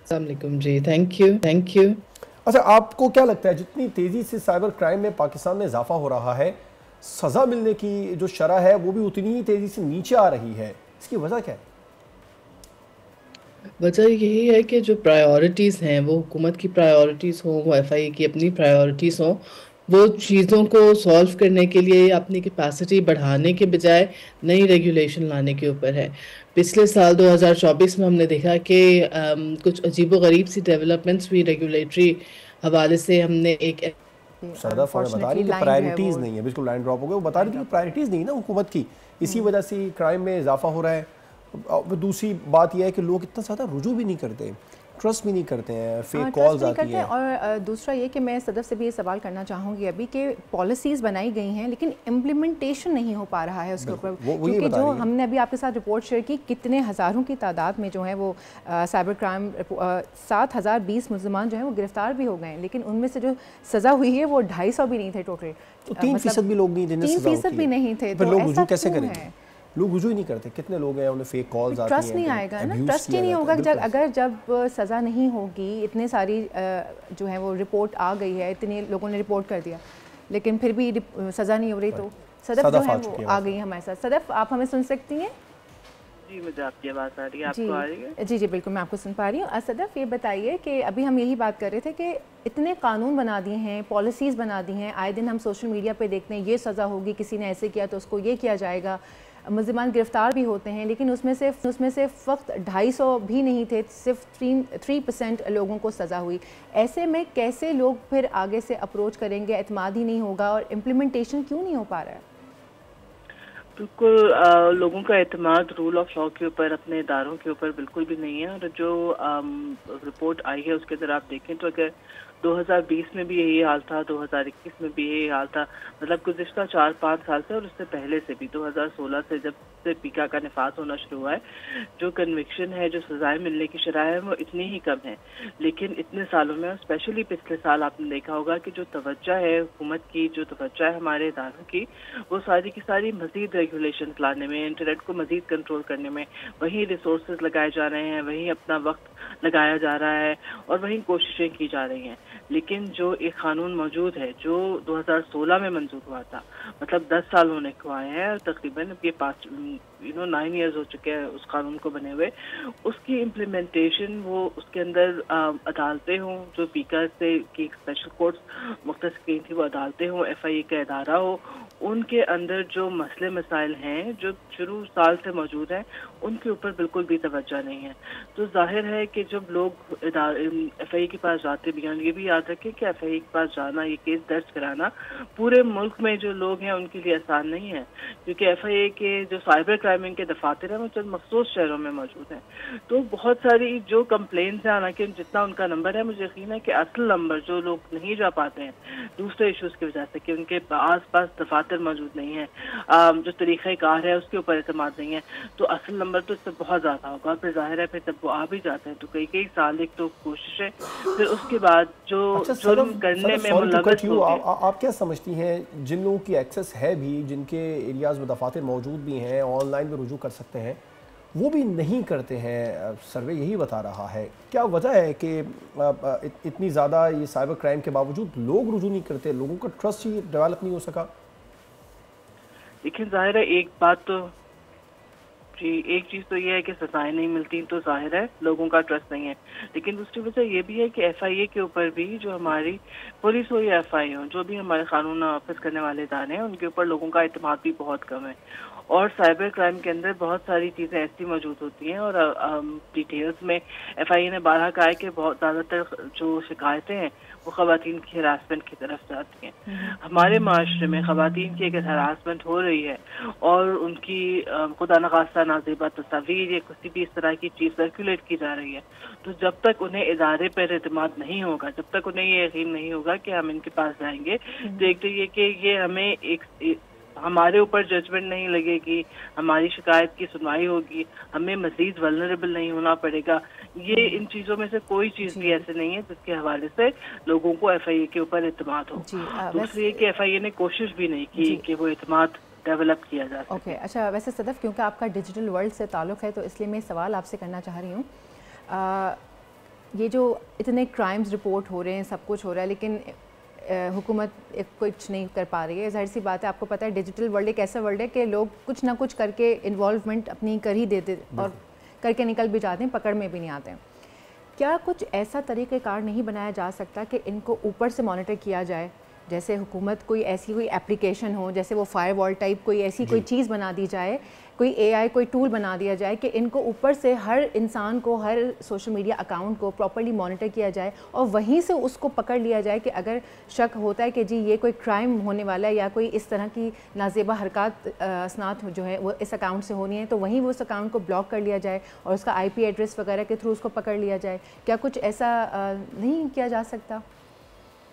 अस्सलाम वालेकुम जी, थैंक यू। अच्छा, आपको क्या लगता है जितनी तेज़ी से साइबर क्राइम में पाकिस्तान में इजाफा हो रहा है, सज़ा मिलने की जो शरह है वो भी उतनी ही तेज़ी से नीचे आ रही है, इसकी वजह क्या है? वजह यही है कि जो प्रायोरिटीज़ हैं वो हुकूमत की प्रायोरिटीज़ हों, वो FI की अपनी प्रायोरिटीज़ हों, वो चीज़ों को सॉल्व करने के लिए अपनी कैपेसिटी बढ़ाने के बजाय नई रेगुलेशन लाने के ऊपर है। पिछले साल 2024 में हमने देखा कि कुछ अजीबोगरीब सी डेवलपमेंट्स हुई रेगुलेटरी हवाले से। हमने एक सदफ़ हमें बता रही है कि प्रायोरिटीज़ नहीं है, बिल्कुल लाइन ड्रॉप हो गई। वो बता रही थी कि प्रायोरिटीज़ नहीं है ना हुकूमत की, इसी वजह से क्राइम में इजाफा हो रहा है। दूसरी बात यह है कि लोग इतना ज़्यादा रुजू भी नहीं करते, ट्रस्ट भी नहीं करते हैं, फेक कॉल्स आती हैं। और दूसरा ये कि मैं सदफ से भी ये सवाल करना चाहूँगी अभी कि पॉलिसीज़ बनाई गई हैं लेकिन इम्प्लीमेंटेशन नहीं हो पा रहा है उसके ऊपर, क्योंकि जो हमने अभी आपके साथ रिपोर्ट शेयर की, कितने हज़ारों की तादाद में जो है वो साइबर क्राइम 7,020 मुलज़मान जो है वो गिरफ्तार भी हो गए, लेकिन उनमें से जो सज़ा हुई है वो 250 भी नहीं थे टोटल। तो 3% भी लोग नहीं, 3% भी नहीं थे। तो लोग रुजू कैसे करेंगे? लोग रुजू ही नहीं करते। कितने लोग हैं, उन्हें फेक कॉल्स आती हैं, ट्रस्ट नहीं आएगा ना, ट्रस्ट ही नहीं होगा। जब सज़ा नहीं होगी, इतने सारी जो है वो रिपोर्ट आ गई है, इतने लोगों ने रिपोर्ट कर दिया लेकिन फिर भी सज़ा नहीं हो रही, तो सदफ जो है वो आ गई हमारे साथ। सदफ, आप हमें सुन सकती हैं? जी, मुझे आपकी आवाज़ आ रही है, आपको आ रही है? जी बिल्कुल, मैं आपको सुन पा रही हूँ। सदफ, ये बताइए कि अभी हम यही बात कर रहे थे कि इतने कानून बना दिए हैं, पॉलिसीज़ बना दी हैं, आए दिन हम सोशल मीडिया पे देखते हैं ये सज़ा होगी, किसी ने ऐसे किया तो उसको ये किया जाएगा, मुलज़िमान गिरफ़्तार भी होते हैं, लेकिन उसमें से फ़क्त 250 भी नहीं थे, सिर्फ 3% लोगों को सज़ा हुई। ऐसे में कैसे लोग फिर आगे से अप्रोच करेंगे? एतमाद ही नहीं होगा और इम्प्लीमेंटेशन क्यों नहीं हो पा रहा है? बिल्कुल, लोगों का एतमाद रूल ऑफ लॉ के ऊपर, अपने इदारों के ऊपर बिल्कुल भी नहीं है। और जो रिपोर्ट आई है उसके अंदर आप देखें तो अगर 2020 में भी यही हाल था, 2021 में भी यही हाल था, मतलब गुज़िश्ता 4-5 साल से और उससे पहले से भी 2016 से जब से पीका का निफाज होना शुरू हुआ है, जो कन्विक्शन है, जो सजाएं मिलने की शरह है वो इतनी ही कम है। लेकिन इतने सालों में, स्पेशली पिछले साल आपने देखा होगा कि जो तवज्जो है हुकूमत की, जो तवज्जो है हमारे इदारों की, वो सारी की सारी मज़ीद रेगुलेशन लाने में, इंटरनेट को मज़ीद कंट्रोल करने में, वहीं रिसोर्सेज लगाए जा रहे हैं, वहीं अपना वक्त लगाया जा रहा है और वहीं कोशिशें की जा रही हैं। लेकिन जो एक कानून मौजूद है जो 2016 में मंजूर हुआ था, मतलब 10 साल होने को आए हैं और तकरीबन ये 9 ईयर्स हो चुके हैं उस कानून को बने हुए, उसकी इम्प्लीमेंटेशन, वो उसके अंदर अदालतें हों, जो पीका से की स्पेशल कोर्ट्स मुख्तस की थी वो अदालतें हों, FIA का इदारा हो, उनके अंदर जो मसले मसाइल हैं जो शुरू साल से मौजूद हैं उनके ऊपर बिल्कुल भी तवज्जो नहीं है। तो जाहिर है कि जब लोग FIA के पास जाते भी हैं, ये भी याद रखें कि FIA के पास जाना, ये केस दर्ज कराना पूरे मुल्क में जो लोग हैं उनके लिए आसान नहीं है, क्योंकि FIA के जो साइबर क्राइम के दफातर हैं वो चंद मखसूस शहरों में मौजूद हैं। तो बहुत सारी जो कंप्लेंट्स हैं, हालांकि जितना उनका नंबर है, मुझे यकीन है कि असल नंबर जो लोग नहीं जा पाते हैं दूसरे इशूज़ की वजह से कि उनके आस पास दफातर मौजूद नहीं है, जो तरीक़ाकार है उसके ऊपर एतमाद नहीं है, तो असल नंबर तो इससे बहुत ज़्यादा होगा। फिर जाहिर है फिर जब वो आ भी जाते हैं तो कई साल एक तो कोशिशें, फिर उसके बाद जो जुर्म करने में मुलव्वस होंगे। आप क्या समझती हैं जिन लोगों की एक्सेस है भी, जिनके एरियाज़ में दफातर मौजूद भी हैं, ऑनलाइन ऑनलाइन भी रुजू कर सकते हैं, वो भी नहीं करते हैं। सर्वे यही बता रहा है। क्या वजह है कि इतनी ज़्यादा ये साइबर क्राइम के बावजूद लोग रुजू नहीं करते, लोगों का ट्रस्ट ही डेवलप नहीं हो सका? लेकिन जाहिर है एक बात तो जी, एक चीज़ तो ये है कि सजाएं नहीं मिलती, तो जाहिर है लोगों का ट्रस्ट नहीं है। लेकिन दूसरी वजह ये भी है कि FIA के ऊपर भी, जो हमारी पुलिस हो या FIA हो, जो भी हमारे कानून नाफिज करने वाले इदारे हैं, उनके ऊपर लोगों का एतमाद भी बहुत कम है। और साइबर क्राइम के अंदर बहुत सारी चीज़ें ऐसी मौजूद होती हैं, और डिटेल्स में FIA ने बारहा कहा है कि बहुत ज़्यादातर जो शिकायतें हैं वो ख़वातीन की हरासमेंट की तरफ जाती हैं। हमारे माशरे में ख़वातीन की अगर हरासमेंट हो रही है और उनकी खुदा न खास्ता नाज़ेबा तस्वीर या किसी भी इस तरह की चीज़ सर्कुलेट की जा रही है, तो जब तक उन्हें इदारे पर एतमाद नहीं होगा, जब तक उन्हें ये यकीन नहीं होगा कि हम इनके पास जाएंगे, तो एक तो ये कि ये हमें हमारे ऊपर जजमेंट नहीं लगेगी, हमारी शिकायत की सुनवाई होगी, हमें मजीद वल्नरेबल नहीं होना पड़ेगा। ये इन चीज़ों में से कोई चीज़ भी ऐसे नहीं है जिसके हवाले से लोगों को FIA के ऊपर एतमाद हो। दूसरी ये कि FIA ने कोशिश भी नहीं की कि वो एतमाद डेवलप किया जा सके। अच्छा, वैसे सदफ, क्योंकि आपका डिजिटल वर्ल्ड से ताल्लुक़ है, तो इसलिए मैं सवाल आपसे करना चाह रही हूँ। ये जो इतने क्राइम्स रिपोर्ट हो रहे हैं, सब कुछ हो रहा है, लेकिन हुकूमत कुछ नहीं कर पा रही है। जाहिर सी बात है, आपको पता है डिजिटल वर्ल्ड एक ऐसा वर्ल्ड है कि लोग कुछ ना कुछ करके इन्वॉल्वमेंट अपनी कर ही देते और करके निकल भी जाते हैं, पकड़ में भी नहीं आते हैं। क्या कुछ ऐसा तरीक़ेकार नहीं बनाया जा सकता कि इनको ऊपर से मॉनिटर किया जाए? जैसे हुकूमत कोई एप्लीकेशन हो, जैसे वो फायरवॉल टाइप कोई ऐसी कोई चीज़ बना दी जाए, कोई AI कोई टूल बना दिया जाए कि इनको ऊपर से हर इंसान को, हर सोशल मीडिया अकाउंट को प्रॉपर्ली मॉनिटर किया जाए और वहीं से उसको पकड़ लिया जाए कि अगर शक होता है कि जी ये कोई क्राइम होने वाला है या कोई इस तरह की नाजेबा हरकत असनात जो है वो इस अकाउंट से होनी है, तो वहीं वो उस अकाउंट को ब्लॉक कर लिया जाए और उसका IP एड्रेस वगैरह के थ्रू उसको पकड़ लिया जाए। क्या कुछ ऐसा नहीं किया जा सकता?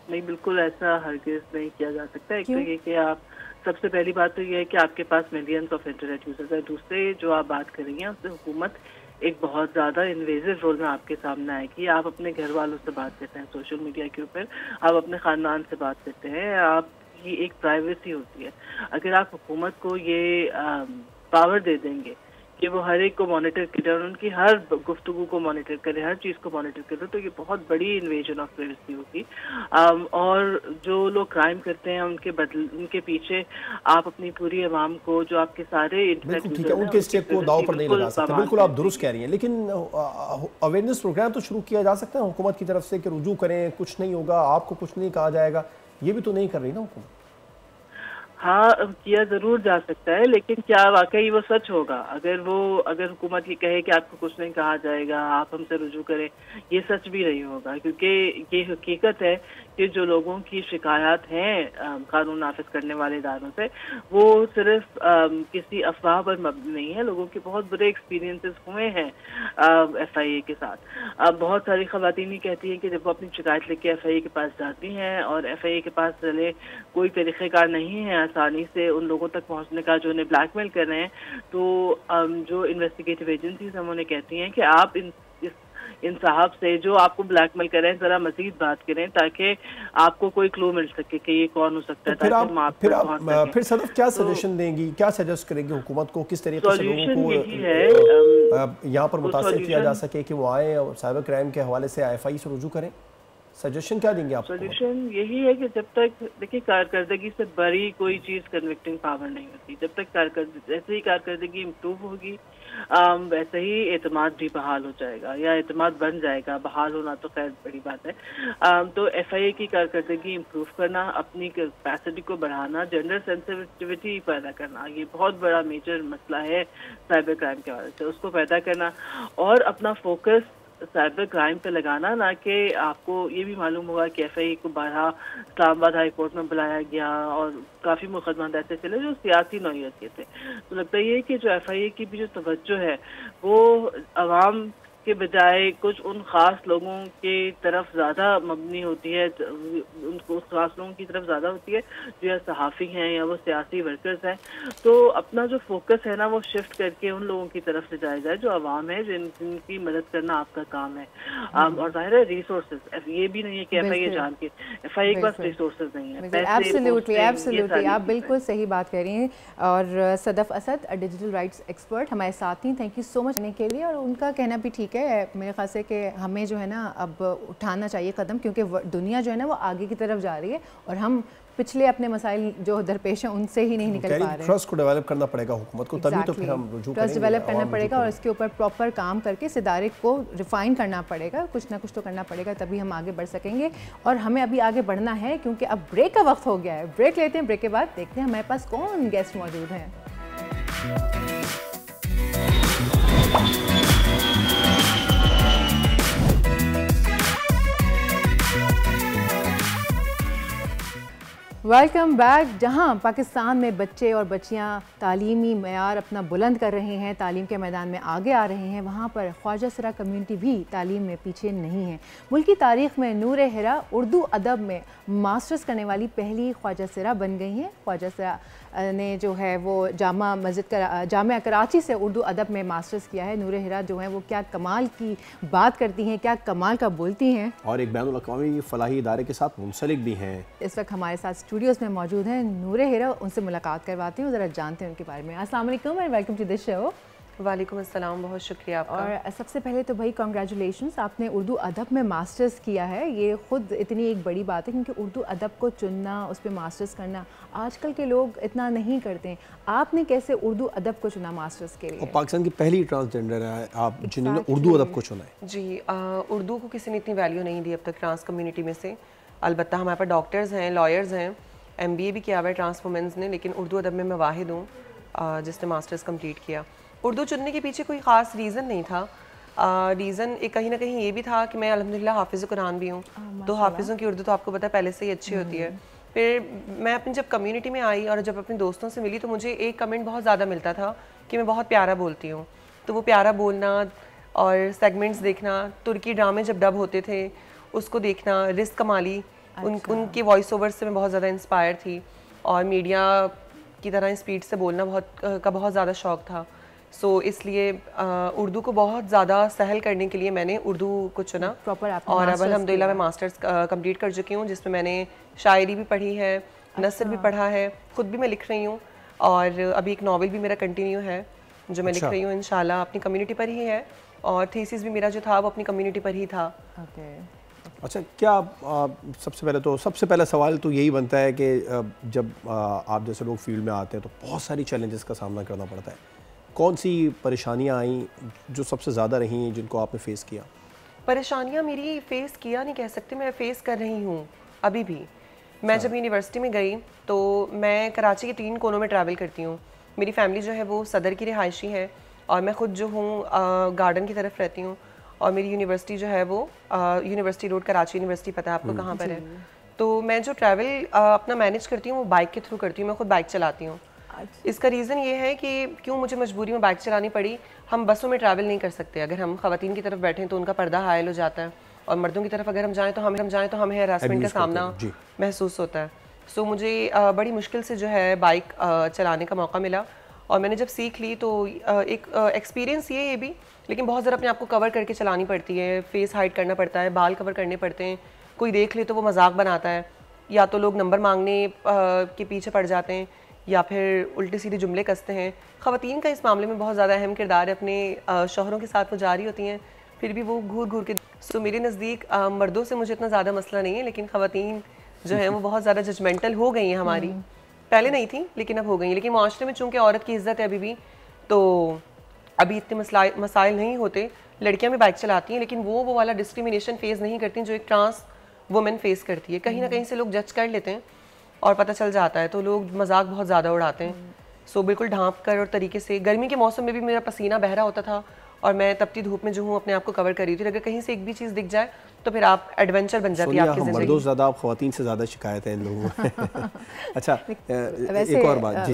नहीं, बिल्कुल ऐसा हरगिज़ नहीं किया जा सकता। एक तो ये कि आप, सबसे पहली बात तो ये है कि आपके पास मिलियंस ऑफ इंटरनेट यूजर्स है। दूसरे जो आप बात कर रही हैं, उससे हुकूमत एक बहुत ज़्यादा इन्वेजिव रोल में आपके सामने आएगी। आप अपने घर वालों से बात करते हैं सोशल मीडिया के ऊपर, आप अपने ख़ानदान से बात करते हैं, आपकी एक प्राइवेसी होती है। अगर आप हुकूमत को ये पावर दे देंगे कि वो हर एक को मॉनिटर करे और उनकी हर गुफ्तगू को मॉनिटर करे, हर चीज़ को मॉनिटर करे, तो ये बहुत बड़ी इन्वेजन ऑफ प्राइवेसी होगी। और जो लोग क्राइम करते हैं उनके पीछे आप अपनी पूरी आवाम को, जो आपके सारे बिल्कुल ठीक है, उनके स्टेप को दाव पर नहीं लगा सकते। बिल्कुल आप दुरुस्त कह रही हैं, लेकिन अवेयरनेस प्रोग्राम तो शुरू किया जा सकता है हुकूमत की तरफ से कि रुजू करें, कुछ नहीं होगा, आपको कुछ नहीं कहा जाएगा। ये भी तो नहीं कर रही ना हुकूमत। हाँ, किया ज़रूर जा सकता है, लेकिन क्या वाकई वो सच होगा? अगर हुकूमत ये कहे कि आपको कुछ नहीं कहा जाएगा, आप हमसे रुजू करें, ये सच भी नहीं होगा, क्योंकि ये हकीकत है कि जो लोगों की शिकायत हैं कानून नाफिज करने वाले इदारों से, वो सिर्फ किसी अफवाह पर मबनी नहीं है। लोगों के बहुत बुरे एक्सपीरियंसेस हुए हैं FIA के साथ। बहुत सारी ख़वातीन कहती हैं कि जब वो अपनी शिकायत लेके FIA के पास जाती हैं और FIA के पास चले कोई तरीक़ेकार नहीं है आसानी से उन लोगों तक पहुंचने का जो उन्हें ब्लैकमेल कर रहे हैं, तो जो इन्वेस्टिगेटिव एजेंसीज हम उन्हें कहती हैं कि आप इन साहब से जो आपको ब्लैकमेल कर रहे हैं ज़रा मजीद बात करें ताकि आपको कोई क्लू मिल सके कि ये कौन हो सकता है। तो फिर सदफ क्या सजेशन देंगी, क्या सजेस्ट करेंगी हुकूमत को, किस तरीके से लोगों को यहाँ पर मुतासिर किया जा सके कि वो आए और साइबर क्राइम के हवाले से FIA से रुजू करें? सजेशन क्या देंगे आप? सजेशन यही है कि जब तक, देखिए, कारकर्दगी से बड़ी कोई चीज़ कन्विक्टिंग पावर नहीं होती। जब तक जैसे ही कारकर्दगी इम्प्रूव होगी, वैसे ही एतमाद भी बहाल हो जाएगा या एतमाद बन जाएगा। बहाल होना तो खैर बड़ी बात है। तो FIA की कारकर्दगी इम्प्रूव करना, अपनी कैपेसिटी को बढ़ाना, जेंडर सेंसिटिविटी पैदा करना, ये बहुत बड़ा मेजर मसला है साइबर क्राइम के हवाले से, उसको पैदा करना और अपना फोकस साइबर क्राइम पे लगाना। ना कि आपको ये भी मालूम होगा कि FIA को 12 इस्लामाबाद हाई कोर्ट में बुलाया गया और काफ़ी मुकदमा ऐसे चले जो सियासी नौयत के थे। तो लगता है कि जो FIA की भी जो तवज्जो है वो अवाम के बजाय कुछ उन ख़ास लोगों की तरफ ज़्यादा मबनी होती है, उनको उस ख़ास लोगों की तरफ ज़्यादा होती है जो या सहाफ़ी हैं या वो सियासी वर्कर्स हैं। तो अपना जो फोकस है ना वो शिफ्ट करके उन लोगों की तरफ से जाया जाए जो आवाम है, जिनकी मदद करना आपका काम है। और जाहिर है रिसोर्सेज, ये भी नहीं है कि FIA जान के FIA के पास रिसोर्सेज नहीं है। एब्सोल्युटली एब्सोल्युटली, आप बिल्कुल सही बात कर रही हैं। और Sadaf Asad digital rights expert हमारे साथ ही, थैंक यू सो मच करने के लिए। और उनका कहना भी ठीक है मेरे ख्याल से कि हमें जो है ना अब उठाना चाहिए कदम, क्योंकि दुनिया जो है ना वो आगे की तरफ जा रही है और हम पिछले अपने मसाइल जो दरपेश हैं उनसे ही नहीं निकल पा रहे हैं। ट्रस्ट को डेवलप करना पड़ेगा हुकूमत को, तभी तो फिर हम रुजू करेंगे। ट्रस्ट डेवलप करना पड़ेगा और इसके ऊपर प्रॉपर काम करके इस इदारे को रिफाइन करना पड़ेगा, कुछ ना कुछ तो करना पड़ेगा, तभी हम आगे बढ़ सकेंगे। और हमें अभी आगे बढ़ना है क्योंकि अब ब्रेक का वक्त हो गया है। ब्रेक लेते हैं, ब्रेक के बाद देखते हैं हमारे पास कौन गेस्ट मौजूद हैं। Welcome back. जहां पाकिस्तान में बच्चे और बच्चियां तालीमी मयार अपना बुलंद कर रहे हैं, तालीम के मैदान में आगे आ रहे हैं, वहां पर ख्वाजा सरा कम्युनिटी भी तालीम में पीछे नहीं है। मुल्की तारीख़ में नूर हिरा उर्दू अदब में मास्टर्स करने वाली पहली ख्वाजा सरा बन गई हैं। ख्वाजा सरा ने जो है वो जामिया कराची से उर्दू अदब में मास्टर्स किया है। नूर हिरा जो है वो क्या कमाल की बात करती हैं, क्या कमाल का बोलती हैं और एक बैनुल अक़वामी फ़लाही इदारे के साथ मुंसलिक भी हैं। इस वक्त हमारे साथ स्टूडियोज़ में मौजूद हैं नूर हिरा, उनसे मुलाकात करवाती हूँ, ज़रा जानते हैं उनके बारे में। अस्सलाम वालेकुम and welcome to this show. वालेकुम अस्सलाम, बहुत शुक्रिया आपका। और सबसे पहले तो भाई कॉन्ग्रेचुलेशंस, आपने उर्दू अदब में मास्टर्स किया है। ये ख़ुद इतनी एक बड़ी बात है क्योंकि उर्दू अदब को चुनना, उस पर मास्टर्स करना आजकल के लोग इतना नहीं करते हैं। आपने कैसे उर्दू अदब को चुना मास्टर्स के लिए? और पाकिस्तान की पहली ट्रांसजेंडर है आप जिन्होंने उर्दू अदब को चुना है। जी, उर्दू को किसी ने इतनी वैल्यू नहीं दी अब तक ट्रांस कम्युनिटी में से। अलबत्ता हमारे पास डॉक्टर्स हैं, लॉयर्स हैं, MBA भी किया हुआ है ट्रांस वुमेंस ने, लेकिन उर्दू अदब में मैं वाहिद हूँ जिसने मास्टर्स कंप्लीट किया। उर्दू चुनने के पीछे कोई ख़ास रीज़न नहीं था। रीज़न एक कहीं ना कहीं ये भी था कि मैं अल्हम्दुलिल्लाह हाफिज़ कुरान भी हूँ, तो हाफिज़ों की उर्दू तो आपको पता है पहले से ही अच्छी होती है। फिर मैं अपनी जब कम्युनिटी में आई और जब अपने दोस्तों से मिली तो मुझे एक कमेंट बहुत ज़्यादा मिलता था कि मैं बहुत प्यारा बोलती हूँ। तो वो प्यारा बोलना और सेगमेंट्स देखना, तुर्की ड्रामे जब डब होते थे उसको देखना, रिस्क कमाली, उनके वॉइस ओवर से मैं बहुत ज़्यादा इंस्पायर थी और मीडिया की तरह स्पीड से बोलना बहुत ज़्यादा शौक़ था। सो इसलिए उर्दू को बहुत ज़्यादा सहल करने के लिए मैंने उर्दू को चुना और अब अल्हम्दुलिल्लाह मैं मास्टर्स कंप्लीट कर चुकी हूँ, जिसमें मैंने शायरी भी पढ़ी है, नसर भी पढ़ा है, ख़ुद भी मैं लिख रही हूँ और अभी एक नावल भी मेरा कंटिन्यू है जो मैं लिख रही हूँ इंशाल्लाह अपनी कम्युनिटी पर ही है और थीसिस भी मेरा जो था वो अपनी कम्युनिटी पर ही था। अच्छा, क्या सबसे पहला सवाल तो यही बनता है कि जब आप जैसे लोग फील्ड में आते हैं तो बहुत सारी चैलेंजेस का सामना करना पड़ता है। कौन सी परेशानियां आई जो सबसे ज़्यादा रही जिनको आपने फेस किया? परेशानियां मेरी फेस किया नहीं कह सकते, मैं फेस कर रही हूँ अभी भी। मैं जब यूनिवर्सिटी में गई तो मैं कराची के 3 कोनों में ट्रैवल करती हूँ। मेरी फैमिली जो है वो सदर की रिहायशी है और मैं ख़ुद जो हूँ गार्डन की तरफ रहती हूँ और मेरी यूनिवर्सिटी जो है वो यूनिवर्सिटी रोड कराची यूनिवर्सिटी, पता है आपको कहाँ पर है। तो मैं जो ट्रैवल अपना मैनेज करती हूँ वो बाइक के थ्रू करती हूँ, मैं खुद बाइक चलाती हूँ। इसका रीज़न ये है कि क्यों मुझे मजबूरी में बाइक चलानी पड़ी। हम बसों में ट्रैवल नहीं कर सकते, अगर हम ख़वातीन की तरफ बैठें तो उनका पर्दा हायल हो जाता है और मर्दों की तरफ अगर हम जाएँ तो हमें हरासमेंट का सामना महसूस होता है। सो मुझे बड़ी मुश्किल से जो है बाइक चलाने का मौका मिला और मैंने जब सीख ली तो एक एक्सपीरियंस ये भी, लेकिन बहुत ज़रा अपने आप को कवर करके चलानी पड़ती है, फेस हाइड करना पड़ता है, बाल कवर करने पड़ते हैं। कोई देख ले तो वो मजाक बनाता है, या तो लोग नंबर मांगने के पीछे पड़ जाते हैं या फिर उल्टे सीधे जुमले कसते हैं। ख़वातीन का इस मामले में बहुत ज़्यादा अहम किरदार है, अपने शौहरों के साथ वो जारी होती हैं फिर भी वो घूर घूर के। सो मेरे नज़दीक मर्दों से मुझे इतना ज़्यादा मसला नहीं है, लेकिन ख़वातीन जो है वो बहुत ज़्यादा जजमेंटल हो गई हैं हमारी। पहले नहीं थी लेकिन अब हो गई हैं। लेकिन माशरे में चूँकि औरत की इज़्ज़त है अभी भी, तो अभी इतने मसाइल नहीं होते। लड़कियां भी बाइक चलाती हैं लेकिन वो वाला डिस्क्रिमिनेशन फेस नहीं करती जो एक ट्रांस वुमेन फेस करती है। कहीं ना कहीं से लोग जज कर लेते हैं और पता चल जाता है तो लोग मजाक बहुत ज़्यादा उड़ाते हैं। सो बिल्कुल ढांप कर और तरीके से। गर्मी के मौसम में भी मेरा पसीना बह रहा होता था और मैं तपती धूप में जो हूँ अपने आप को कवर कर रही थी। अगर कहीं से एक भी चीज़ दिख जाए तो फिर आप एडवेंचर बन जाती है आपकी ज़िंदगी। मर्दों से ज़्यादा, ख़वातीन से ज़्यादा शिकायत है इन लोगों में। अच्छा, एक और बात,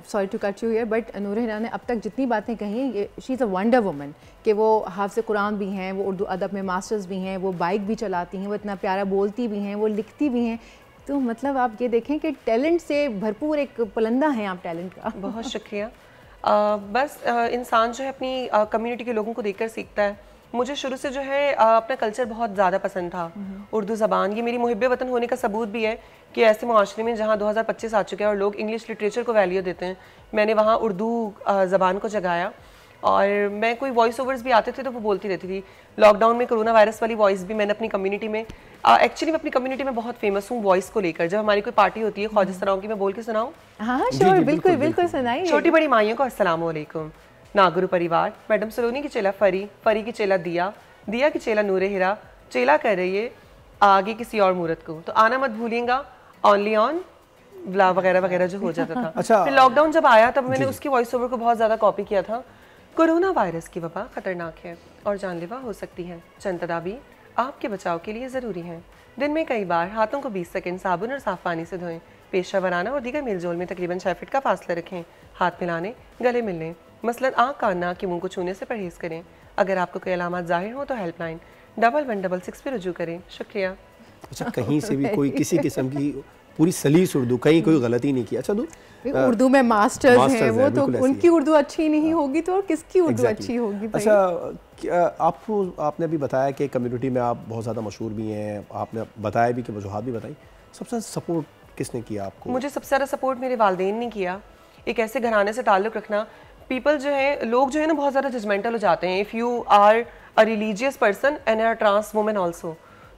sorry to cut you here, but Noor Hira ने अब तक जितनी बातें कही हैं, ये she is a wonder woman, कि वो हाफ़िज़ कुरान भी हैं, वो उर्दू अदब में मास्टर्स भी हैं, वो बाइक भी चलाती हैं, वो इतना प्यारा बोलती भी हैं, वो लिखती भी हैं। तो मतलब आप ये देखें कि टैलेंट से भरपूर एक पलंदा हैं आप टैलेंट का। बहुत शुक्रिया। बस इंसान जो है अपनी कम्युनिटी के लोगों को देखकर सीखता है। मुझे शुरू से जो है अपना कल्चर बहुत ज़्यादा पसंद था, उर्दू ज़बान। ये मेरी मुहिब्बे वतन होने का सबूत भी है कि ऐसे मुआशरे में जहाँ 2025 आ चुके हैं और लोग इंग्लिश लिटरेचर को वैल्यू देते हैं, मैंने वहाँ उर्दू ज़बान को जगाया। और मैं कोई वॉइस ओवर्स भी आते थे तो वो बोलती रहती थी। लॉकडाउन में कोरोना वायरस वाली वॉइस भी मैंने अपनी कम्युनिटी में, एक्चुअली मैं अपनी कम्युनिटी में बहुत फेमस हूँ वॉइस को लेकर। जब हमारी कोई पार्टी होती है, ख्वाजा सराओं की मैं बोल के सुनाऊँ? हाँ श्योर, बिल्कुल बिल्कुल सुनाइए। छोटी बड़ी माइयों को अस्सलाम वालेकुम। नागुरु परिवार, मैडम सलोनी की चेला फरी, फरी की चेला दिया, दिया की चेला नूरे हिरा, चेला कर रही है आगे किसी और मूरत को, तो आना मत भूलिएगा, ओनली ऑन ब्ला वगैरह वगैरह जो हो जाता था। अच्छा, फिर लॉकडाउन जब आया तब मैंने उसकी वॉइस ओवर को बहुत ज़्यादा कॉपी किया था। कोरोना वायरस की वबा खतरनाक है और जानलेवा हो सकती है। चंद तदाबीर आपके बचाव के लिए ज़रूरी हैं। दिन में कई बार हाथों को 20 सेकंड साबुन और साफ़ पानी से धोएं। पेशा वराना और दीगर मेलजोल में तकरीबन 6 फीट का फासला रखें। हाथ मिलाने, गले मिलने, मसलन आँख, कान, नाक के मुँह को छूने से परहेज़ करें। अगर आपको कोई अलामत ज़ाहिर हो तो हेल्पलाइन 1166 पे रुजू करें। शुक्रिया। अच्छा, कहीं से भी कोई किसी किस्म की पूरी सलीस उर्दू, कहीं कोई गलती नहीं की। अच्छा, उर्दू में मास्टर्स हैं वो, तो उनकी उर्दू अच्छी नहीं होगी तो और किसकी उर्दू अच्छी होगी भाई? अच्छा, आपने अभी बताया कि कम्युनिटी में आप बहुत ज़्यादा मशहूर भी हैं, आपने बताया भी कि वजूहात भी बताई। सबसे ज़्यादा सपोर्ट किसने किया आपको? मुझे सबसे ज़्यादा सपोर्ट मेरे वालिदैन ने किया। एक ऐसे घराने से ताल्लुक़ रखना, पीपल जो है, लोग जो है ना बहुत ज़्यादा जजमेंटल हो जाते हैं। If you are a religious person and are trans women also,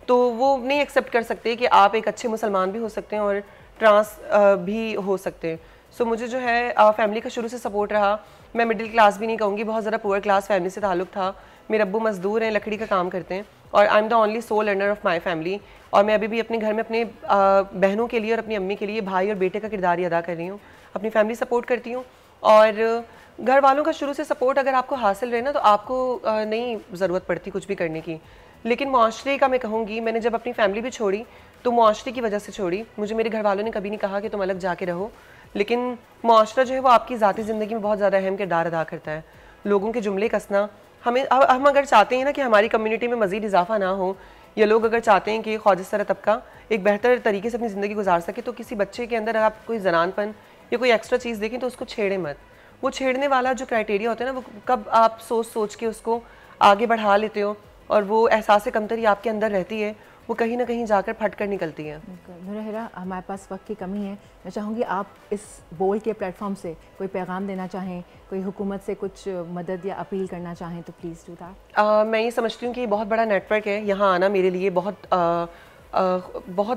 तो वो नहीं एक्सेप्ट कर सकते कि आप एक अच्छे मुसलमान भी हो सकते हैं और ट्रांस भी हो सकते हैं। सो मुझे जो है फैमिली का शुरू से सपोर्ट रहा। मैं मिडिल क्लास भी नहीं कहूँगी, बहुत ज़्यादा पुअर क्लास फैमिली से ताल्लुक़ था। मेरे अब्बू मज़दूर हैं, लकड़ी का काम करते हैं और I am the only soul earner of my family. और मैं अभी भी अपने घर में अपने बहनों के लिए और अपनी अम्मी के लिए भाई और बेटे का किरदार अदा कर रही हूँ। अपनी फैमिली सपोर्ट करती हूँ और घर वालों का शुरू से सपोर्ट अगर आपको हासिल रहे ना तो आपको नहीं ज़रूरत पड़ती कुछ भी करने की। लेकिन मुआशरे का मैं कहूँगी, मैंने जब अपनी फैमिली भी छोड़ी तो मुआशरे की वजह से छोड़ी। मुझे मेरे घर वालों ने कभी नहीं कहा कि तुम अलग जाके रहो, लेकिन मुआशरा जो है वो आपकी ज़ाती ज़िंदगी में बहुत ज़्यादा अहम किरदार अदा करता है। लोगों के जुमले कसना, हम अगर चाहते हैं ना कि हमारी कम्युनिटी में मज़ीद इजाफा ना हो, या लोग अगर चाहते हैं कि ख्वाजा सरा तबका एक बेहतर तरीके से अपनी ज़िंदगी गुजार सके, तो किसी बच्चे के अंदर आप कोई जनानपन या कोई एक्स्ट्रा चीज़ देखें तो उसको छेड़े मत। वो छेड़ने वाला जो क्राइटेरिया होता है ना, वो कब आप सोच के उसको आगे बढ़ा लेते हो और वो एहसास कमतरी आपके अंदर रहती है, वो कहीं ना कहीं जाकर फट कर निकलती है। नूर हिरा, हमारे पास वक्त की कमी है, मैं चाहूँगी आप इस बोल के प्लेटफॉर्म से कोई पैगाम देना चाहें, कोई हुकूमत से कुछ मदद या अपील करना चाहें तो प्लीज़ डू दैट। मैं ये समझती हूँ कि बहुत बड़ा नेटवर्क है, यहाँ आना मेरे लिए बहुत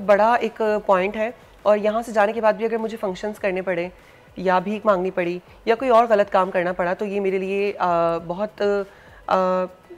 बड़ा एक पॉइंट है। और यहाँ से जाने के बाद भी अगर मुझे फंक्शंस करने पड़े या भीख मांगनी पड़ी या कोई और गलत काम करना पड़ा तो ये मेरे लिए बहुत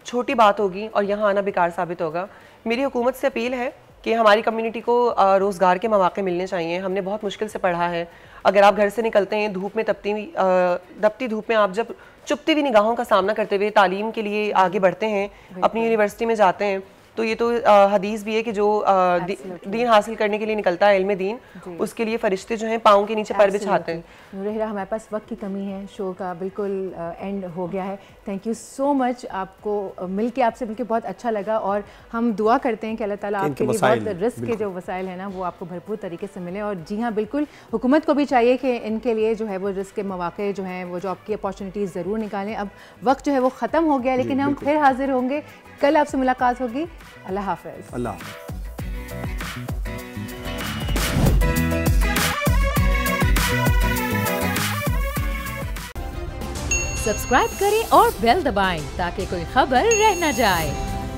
छोटी बात होगी और यहाँ आना बेकार साबित होगा। मेरी हुकूमत से अपील है कि हमारी कम्युनिटी को रोज़गार के मौके मिलने चाहिए। हमने बहुत मुश्किल से पढ़ा है। अगर आप घर से निकलते हैं धूप में, तपती धूप में, आप जब चुभती हुई निगाहों का सामना करते हुए तालीम के लिए आगे बढ़ते हैं, अपनी यूनिवर्सिटी में जाते हैं, तो ये तो हदीस भी है कि जो दीन हासिल करने के लिए निकलता है, इल्म दीन, उसके लिए फरिश्ते जो हैं पाँव के नीचे पर बिछाते हैं। नूर हिरा, हमारे पास वक्त की कमी है, शो का बिल्कुल एंड हो गया है। थैंक यू सो मच, आपको मिलके आपसे मिलके बहुत अच्छा लगा और हम दुआ करते हैं कि अल्लाह ताला आपके लिए बहुत रिस्क के जो वसाइल हैं ना वो आपको भरपूर तरीके से मिले। और जी हाँ, बिल्कुल हुकूमत को भी चाहिए कि इनके लिए जो है वो रिस्क के मौके जो हैं, वो जो आपकी अपॉर्चुनिटीज़ ज़रूर निकालें। अब वक्त जो है वो ख़त्म हो गया, लेकिन हम फिर हाजिर होंगे, कल आपसे मुलाकात होगी। अल्लाह हाफ़िज़। अल्लाह। सब्सक्राइब करें और बेल दबाएं ताकि कोई खबर रह न जाए।